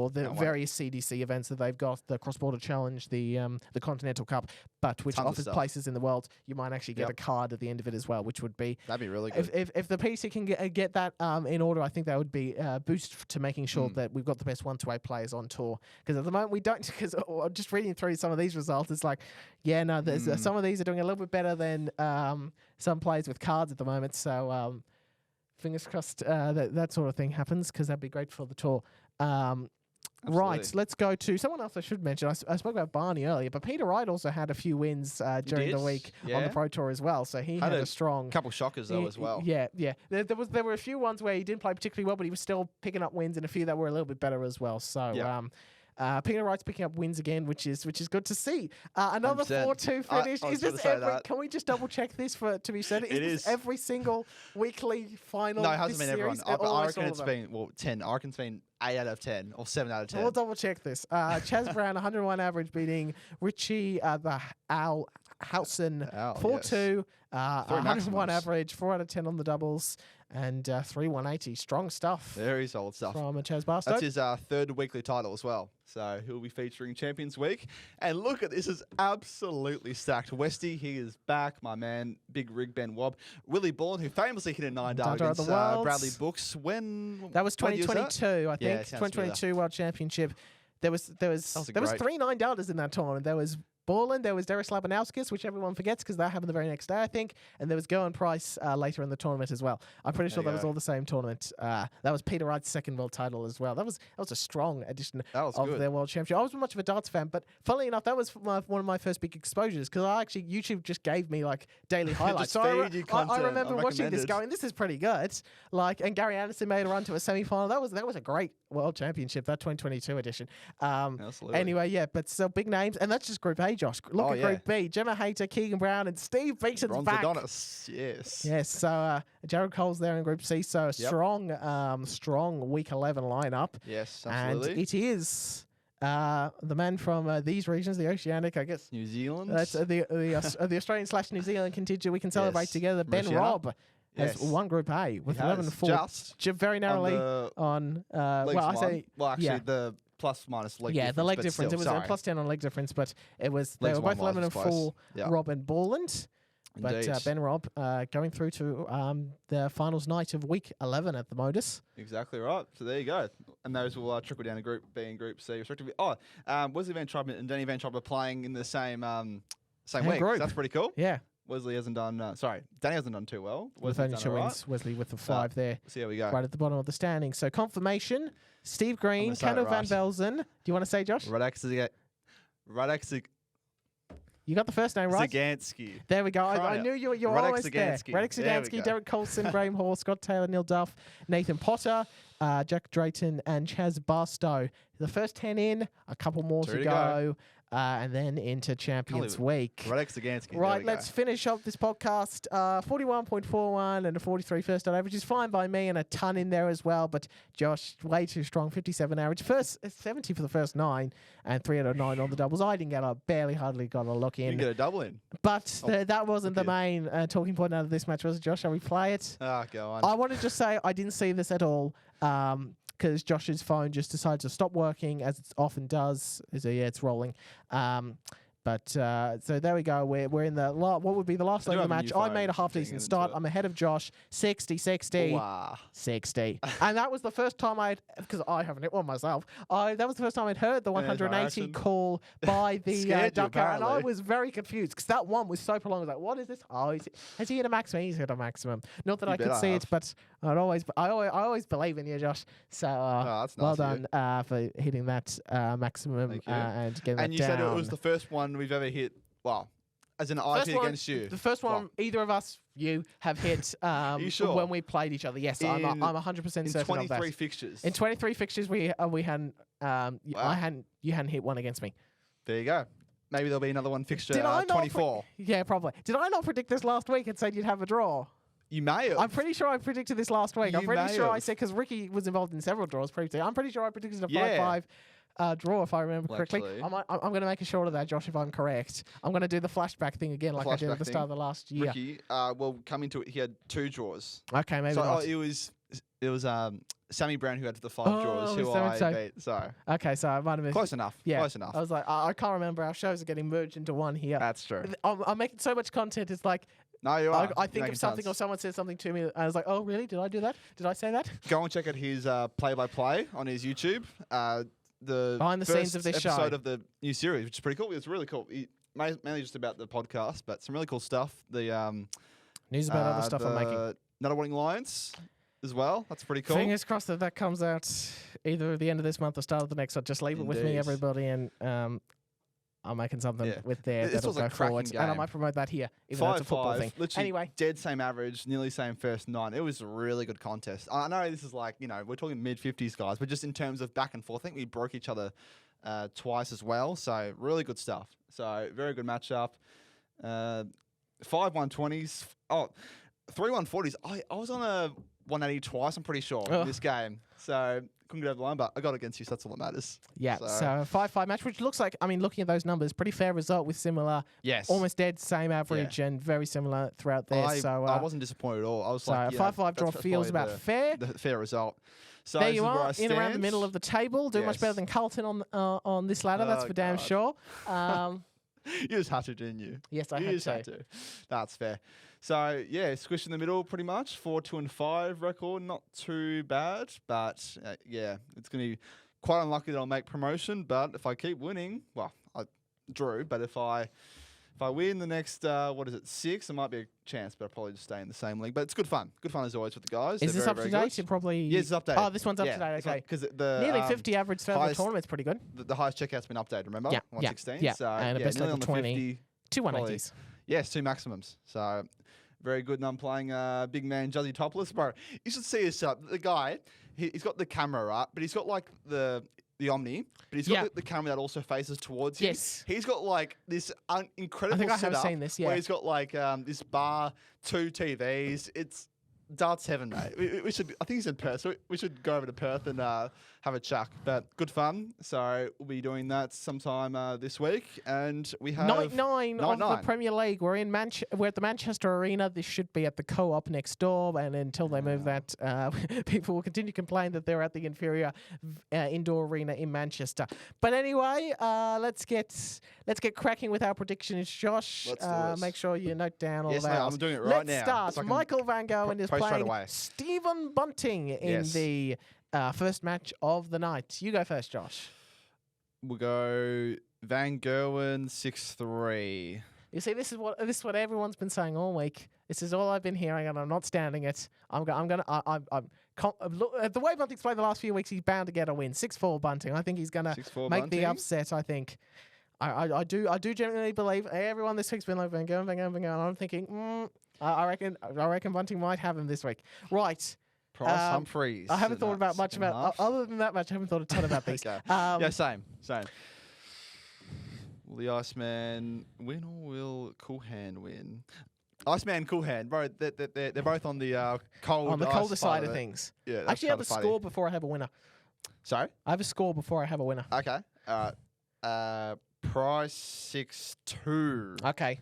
the various CDC events that they've got, the Cross Border Challenge, the Continental Cup, but which offers places in the world. You might actually get a card at the end of it as well, which would be that'd be really good. If the PC can get that in order, I think that would be a boost to making sure that we've got the best 1 to 8 players on tour. Because at the moment we don't. Because just reading through some of these results, it's like, there's some of these are doing a little bit better than some players with cards at the moment. So fingers crossed that sort of thing happens, because that'd be great for the tour. Right, let's go to someone else I should mention. I spoke about Barney earlier, but Peter Wright also had a few wins during the week on the Pro Tour as well. So he had a strong couple shockers though as well. Yeah. There were a few ones where he didn't play particularly well, but he was still picking up wins, and a few that were a little bit better as well. So Peter Wright's picking up wins again, which is good to see. Another 4-2 finish. Is this every? Can we just double check this to be certain? Is this every single weekly final? No, it hasn't been everyone. I reckon it's been 10. I reckon it's been 8 out of 10 or 7 out of 10. We'll double check this. Chas Brown, 101 average, beating Richie the Owl Housen 4-2. 101 average, 4 out of 10 on the doubles, and 3 180. Strong stuff. Very solid stuff from Chas Barstow. That's his 3rd weekly title as well. So he'll be featuring Champions Week. And look at this, is absolutely stacked. Westy, he is back. My man, big rig Ben Robb. Willie Borland, who famously hit a 9-dart against Bradley Books. When that was 2022, I think. 2022 World Championship. There was 3 9-darters in that tournament. There was Borland. There was Derek Slabanauskas, which everyone forgets because that happened the very next day, I think. And there was Gerwen Price later in the tournament as well. I'm pretty sure that was all the same tournament. That was Peter Wright's second world title as well. That was a strong edition of their world championship. I wasn't much of a darts fan, but funnily enough, that was one of my first big exposures because YouTube just gave me like daily highlights. So I remember watching this going, this is pretty good. Like, and Gary Anderson made a run to a semi-final. That was a great world championship, that 2022 edition. Anyway, yeah, but still big names, and that's just Group A, Josh. Look at Group B. Gemma Hayter, Keegan Brown, and Steve Beaton's back. Yes. Yes. So Jared Cole's there in Group C. So a strong Week 11 lineup. Yes, absolutely. And it is the man from these regions, the Oceanic, I guess. New Zealand. That's the Australian/New Zealand contingent. We can celebrate together. Ben Robb has won Group A with 11-4. Just very narrowly on. The plus minus leg difference. The leg difference. It was a plus 10 on leg difference, but they were both 11-4. Robb and Borland. But Ben Robb going through to the finals night of Week 11 at the MODUS. Exactly right. So there you go. And those will trickle down to Group B and Group C, respectively. Wesley Van Traub and Danny Van Traub are playing in the same week. Group. So that's pretty cool. Yeah. Wesley hasn't done... Danny hasn't done too well. Wesley with the 5 there. See how we go. Right at the bottom of the standing. So confirmation, Steve Green, Kano Van Velzen. Do you want to say, Josh? Radak. You got the first name right. Zagansky. There we go. I knew you were always there. Radak Zagansky, Derek Coulson, Graham Hall, Scott Taylor, Neil Duff, Nathan Potter, Jack Drayton, and Chas Barstow. The first 10 in, a couple more to go. And then into Champions Week. Radak Zagansky. Right, let's finish up this podcast. 41.41 and a 43 first on average is fine by me, and a ton in there as well. But Josh, way too strong. 57 average. 70 for the first 9 and 3 out of 9 on the doubles. I didn't hardly got a look in. You didn't get a double in. But that wasn't the main talking point out of this match, was it, Josh? Shall we play it? Go on. I want to just say I didn't see this at all. Because Josh's phone just decided to stop working, as it often does. So it's rolling. So there we go. We're in the what would be the last leg of the match. I made a half decent start. I'm ahead of Josh. 60. Wow. 60. And that was the first time because I haven't hit one myself. That was the first time I'd heard the 180 call by the Ducker, and I was very confused because that one was so prolonged. I was like, what is this? Oh, has he hit a maximum? He's hit a maximum. Not that I could see it, but I always believe in you, Josh. So well done for hitting that maximum and getting that down. And you said it was the first one we've ever hit. Well, as an IP against you. The first one either of us, you, have hit you sure? when we played each other. Yes, I'm 100% certain of that. In 23 fixtures. In 23 fixtures, we hadn't. You hadn't hit one against me. There you go. Maybe there'll be another one fixture 24. Yeah, probably. Did I not predict this last week and said you'd have a draw? You may have. I'm pretty sure I predicted this last week. I'm pretty sure I said, because Ricky was involved in several draws previously. I'm pretty sure I predicted a 5-5 draw, if I remember correctly. I'm going to make a short of that, Josh, if I'm correct. I'm going to do the flashback thing again, like I did at the start of the last year. Ricky, coming to it, he had 2 draws. Okay, maybe not. It was Sammy Brown who had the 5 draws, who I beat. So okay, so I might have missed. Close enough. Yeah, close enough. I was like, I can't remember. Our shows are getting merged into one here. That's true. I'm making so much content. It's like. No, you are. I think of something or someone says something to me, and I was like, oh, really? Did I do that? Did I say that? Go and check out his play-by-play on his YouTube. The behind the scenes of this episode of the new series, which is pretty cool. It's really cool. Mainly just about the podcast, but some really cool stuff. The news about other stuff I'm making. Not Awarding Lions as well. That's pretty cool. Fingers crossed that comes out either at the end of this month or start of the next. So just leave it with me, everybody, and I'm making something with there that'll go forward. And I might promote that here, even though it's a football thing. Anyway. Dead same average, nearly same first 9. It was a really good contest. I know this is like, we're talking mid-50s guys, but just in terms of back and forth, I think we broke each other twice as well. So really good stuff. So very good matchup. 5 120s. 3 140s. I was on a 180 twice, I'm pretty sure, in this game. So couldn't get over the line, but I got against you, so that's all that matters. Yeah, so 5-5 match, which looks like, looking at those numbers, pretty fair result with similar, almost dead, same average, and very similar throughout there. I wasn't disappointed at all. I was like, 5-5 draw feels about fair. The fair result. So there you are, in around the middle of the table. Do much better than Carlton on this ladder, that's for damn sure. You just had to, didn't you? Yes, I had to. That's fair. So, squish in the middle pretty much. 4-2-5 record. Not too bad. But, it's going to be quite unlucky that I'll make promotion. But if I keep winning, well, drew, but if I win the next, 6, there might be a chance, but I'll probably just stay in the same league. But it's good fun. Good fun as always with the guys. Is They're this very, up to very date? good. You're probably... Yeah, it's updated. Oh, this one's up to date. Okay. Because the nearly 50 average for the tournament's pretty good. The highest checkout's been updated, remember? Yeah, 116. yeah. So, And a best nearly level on the 20. 50, 2 probably. 180s. Yes, 2 maximums. So very good. And I'm playing big man Juzzy Topless, bro. You should see his setup. The guy, he's got the camera, right? But he's got like the Omni, but he's got the camera that also faces towards him. Yes. He's got like this incredible I think I setup have seen this, yeah. where he's got like this bar, 2 TVs. It's darts heaven, mate. We should. I think he's in Perth, so we should go over to Perth and have a chuck. But good fun. So we'll be doing that sometime this week, and we have Night 9 of the Premier League. We're in we're at the Manchester Arena. This should be at the Co-op next door, and until they move that, people will continue to complain that they're at the inferior indoor arena in Manchester. But anyway, let's get cracking with our predictions, Josh. Let's do this. Make sure you note down all Yes, that. mate, I'm doing it right now. Let's start. So I can Michael Van Gogh is post right playing away. Stephen Bunting in the first match of the night. You go first, Josh. We'll go Van Gerwen 6-3. You see, this is what everyone's been saying all week. This is all I've been hearing, and I'm not standing it. Look, the way Bunting's played the last few weeks, he's bound to get a win. 6-4 Bunting. I think he's gonna make the upset. I think. I do genuinely believe everyone this week's been like Van Gogh, and I'm thinking, I reckon Bunting might have him this week. Right. Price Humphreys. I haven't thought about much about other than that match. I haven't thought a ton about these. Okay. Same. Will the Iceman win or will Coolhand win? Iceman, Coolhand, bro. They're both on the cold. On the colder ice side of things. Yeah. Actually, I have a score before I have a winner. Sorry. I have a score before I have a winner. Okay. Price 6-2. Okay.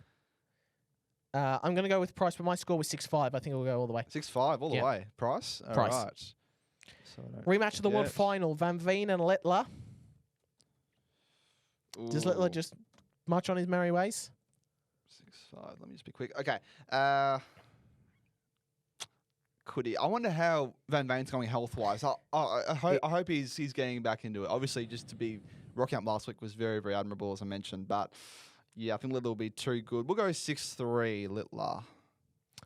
I'm going to go with Price, but my score was 6-5. I think we'll go all the way. 6-5 all the way. Price? All Price. right. So rematch of the World Final. Van Veen and Littler. Does Littler just march on his merry ways? 6-5. Let me just be quick. Okay. Could he? I wonder how Van Veen's going health-wise. I hope he's getting back into it. Obviously, just to be rocking up last week was very, very admirable, as I mentioned. But yeah, I think Littler will be too good. We'll go 6-3 Littler. All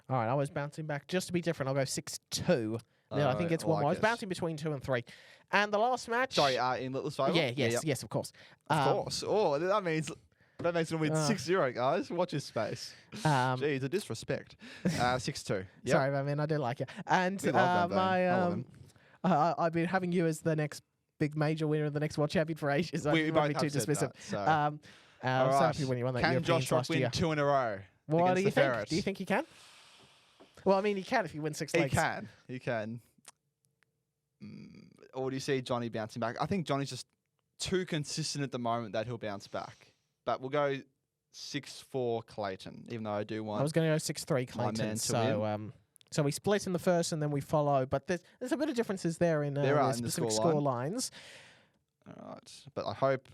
right, I was bouncing back just to be different. I'll go 6-2. I think it's one more. I was bouncing between 2 and 3. And the last match. Sorry, in Littler's favour? Yes, of course. Of course. Oh, that means Van Veen's going to win 6-0, guys. Watch his space. Jeez, a disrespect. 6-2. Yep. Sorry, Van Veen, I do like you. And I've been having you as the next big major winner of the next World Champion for ages. So we might both be too dismissive. That, so. I'm so happy when you won that Can Josh Rock win 2 in a row? What do you think? Ferrets? Do you think he can? Well, I mean, he can if he wins 6 legs. He can. Or do you see Johnny bouncing back? I think Johnny's just too consistent at the moment that he'll bounce back. But we'll go 6-4 Clayton, even though I do want. I was going to go 6-3 Clayton. So we split in the first and then we follow. But there's a bit of differences there in the specific score lines. All right, but I hope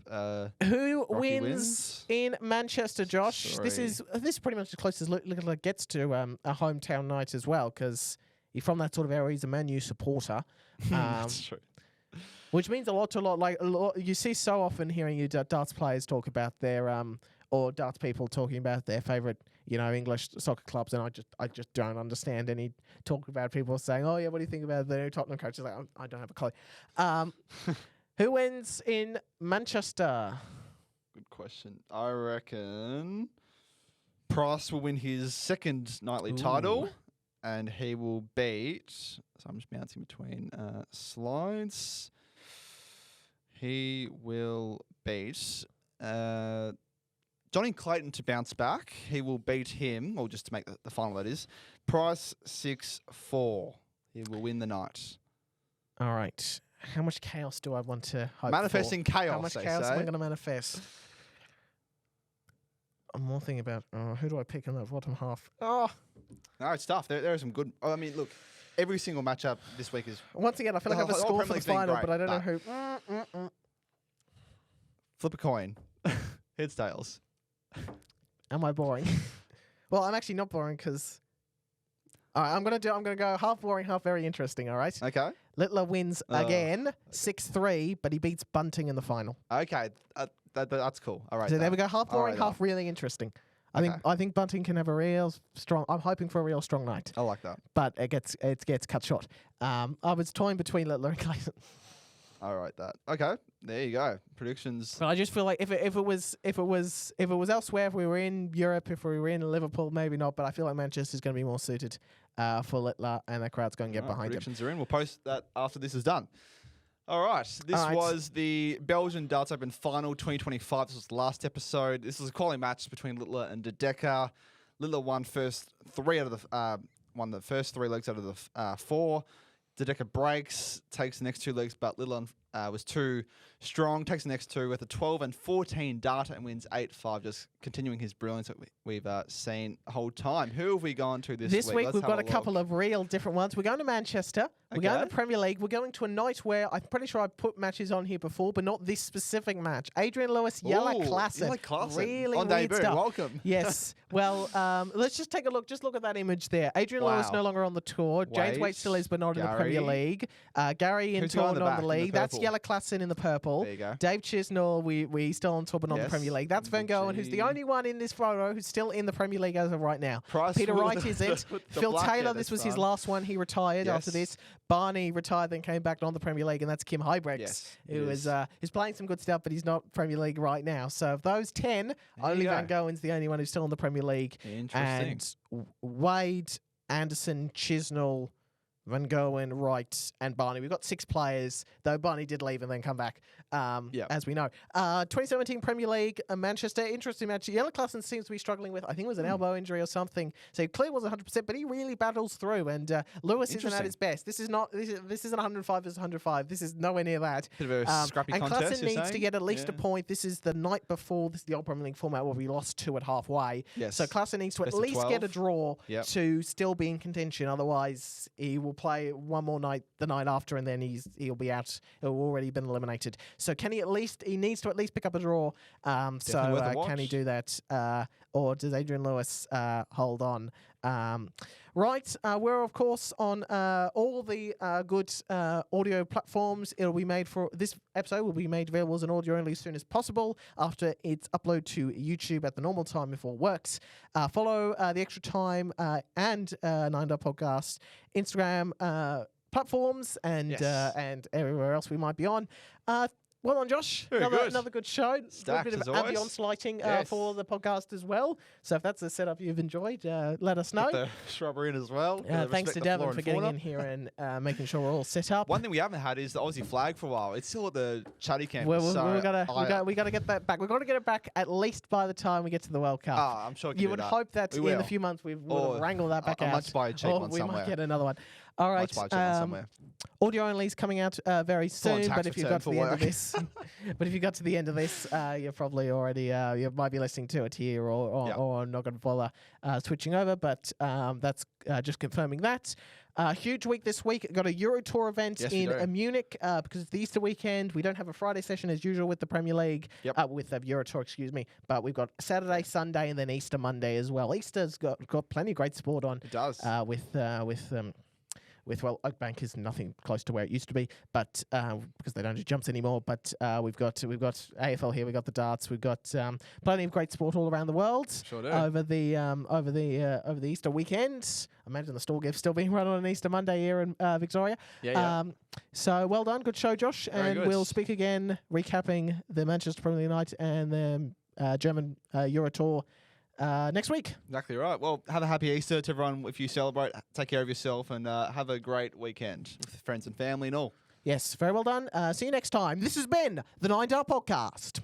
who wins in Manchester, Josh? 3. This is pretty much as close as Littler gets to a hometown night as well, because he's from that sort of area. He's a Man U supporter. That's true. Which means a lot to a lot. Like you see so often hearing you darts players talk about their or darts people talking about their favourite, English soccer clubs, and I just don't understand any talk about people saying, "Oh yeah, what do you think about the new Tottenham coach?" It's like I don't have a clue. Who wins in Manchester? Good question. I reckon Price will win his second nightly title, and he will beat. So I'm just bouncing between slides. He will beat Johnny Clayton to bounce back. He will beat him, or just to make the final, that is. Price 6-4. He will win the night. All right. How much chaos do I want to hope Manifesting for? chaos, How much chaos am I going to manifest? I'm more thinking about who do I pick in the bottom half? Oh, no, it's tough. There are some good. I mean, look, every single matchup this week is. Once again, I feel like I have a score for the final, but I don't know who. Flip a coin. Heads, tails. Am I boring? Well, I'm actually not boring because. All right, I'm gonna go half boring, half very interesting. All right. Okay. Littler wins again, 6-3, but he beats Bunting in the final. Okay. That's cool. All right. So there we go. Half boring, half really interesting. I think Bunting can have a real strong. I'm hoping for a real strong night. I like that. But it gets cut short. I was toying between Littler and Coulson. All right, that. Okay, there you go. Predictions. But I just feel like if it was elsewhere, if we were in Europe, if we were in Liverpool, maybe not. But I feel like Manchester's going to be more suited for Littler, and the crowd's going to get behind him. Predictions are in. We'll post that after this is done. All right. This was the Belgian Darts Open Final 2025. This was the last episode. This was a quality match between Littler and De Decker. Littler won the first 3 legs out of the 4. De Decker breaks, takes the next 2 legs, but Littler was too strong. Takes the next 2 with a 12 and 14 data and wins 8-5, just continuing his brilliance that we've seen the whole time. Who have we gone to this week? This week we've got a couple of real different ones. We're going to Manchester. We're going to the Premier League. We're going to a night where I'm pretty sure I've put matches on here before, but not this specific match. Adrian Lewis, Jelle Klaassen. Really on weird debut. stuff. Welcome. Yes. Well, let's just take a look. Just look at that image there. Adrian Lewis no longer on the tour. James Waite still is, but not in the Premier League. Gary in tour, not on the league. That's Jelle Klaassen in the purple. There you go. Dave Chisnall, we still on tour, but not the Premier League. That's Van Gogh, who's the only one in this photo who's still in the Premier League as of right now. Peter Wright isn't. Phil Taylor, this was his last one. He retired after this. Barney retired, then came back on the Premier League, and that's Kim Huybrechts, who is he's playing some good stuff, but he's not Premier League right now. So of those 10, only Van Gogh's the only one who's still in the Premier League. Interesting. And Wade, Anderson, Chisnall, Van Gerwen, Wright, and Barney. We've got 6 players, though Barney did leave and then come back, as we know. 2017 Premier League, Manchester, interesting match. Jelle Klaassen seems to be struggling with, I think it was an elbow injury or something. So clearly wasn't 100%, but he really battles through. And Lewis isn't at his best. This isn't 105 versus 105. This is nowhere near that. Bit of a scrappy and contest, Klaassen needs to get at least a point. This is the night before. This is the old Premier League format where we lost 2 at halfway. Yes. So Klaassen needs to at least get a draw to still be in contention. Otherwise, he will play one more night the night after, and then he'll be out. He'll already been eliminated. So can he at least? He needs to at least pick up a draw. So can he do that, or does Adrian Lewis hold on? Right, we're of course on all the good audio platforms. It'll be made for this episode will be made available as an audio only as soon as possible after its upload to YouTube at the normal time if all works. Follow the Extra Time and 9 Podcast Instagram platforms and everywhere else we might be on. Well done, Josh. Another good show. Stacked, a bit of as always. ambience lighting for the podcast as well. So if that's a setup you've enjoyed, let us know. Get the shrubbery in as well. Thanks to Devon for getting in here and making sure we're all set up. One thing we haven't had is the Aussie flag for a while. It's still at the Chatty campus. We gotta get that back. We've got to get it back at least by the time we get to the World Cup. I'm sure you would hope that in a few months we would wrangle that back out. I might buy a cheap one we somewhere. might get another one. All right. Audio only is coming out very soon. But if you got to the end of this, you're probably already you might be listening to it here or not going to bother switching over. But that's just confirming that. Huge week this week. Got a Euro Tour event in Munich because it's the Easter weekend. We don't have a Friday session as usual with the Premier League, with the Euro Tour, but we've got Saturday, Sunday, and then Easter Monday as well. Easter's got plenty of great sport on. It does. Well, Oakbank is nothing close to where it used to be, but because they don't do jumps anymore. But we've got AFL here. We've got the darts. We've got plenty of great sport all around the world. Sure do. Over the Easter weekend. I imagine the stall gift still being run on an Easter Monday here in Victoria. So well done, good show, Josh, we'll speak again recapping the Manchester Premier League night and the German Euro Tour. Next week. Exactly right. Well, have a happy Easter to everyone if you celebrate. Take care of yourself and have a great weekend with friends and family and all. Yes, very well done. See you next time. This has been the 9 Podcast.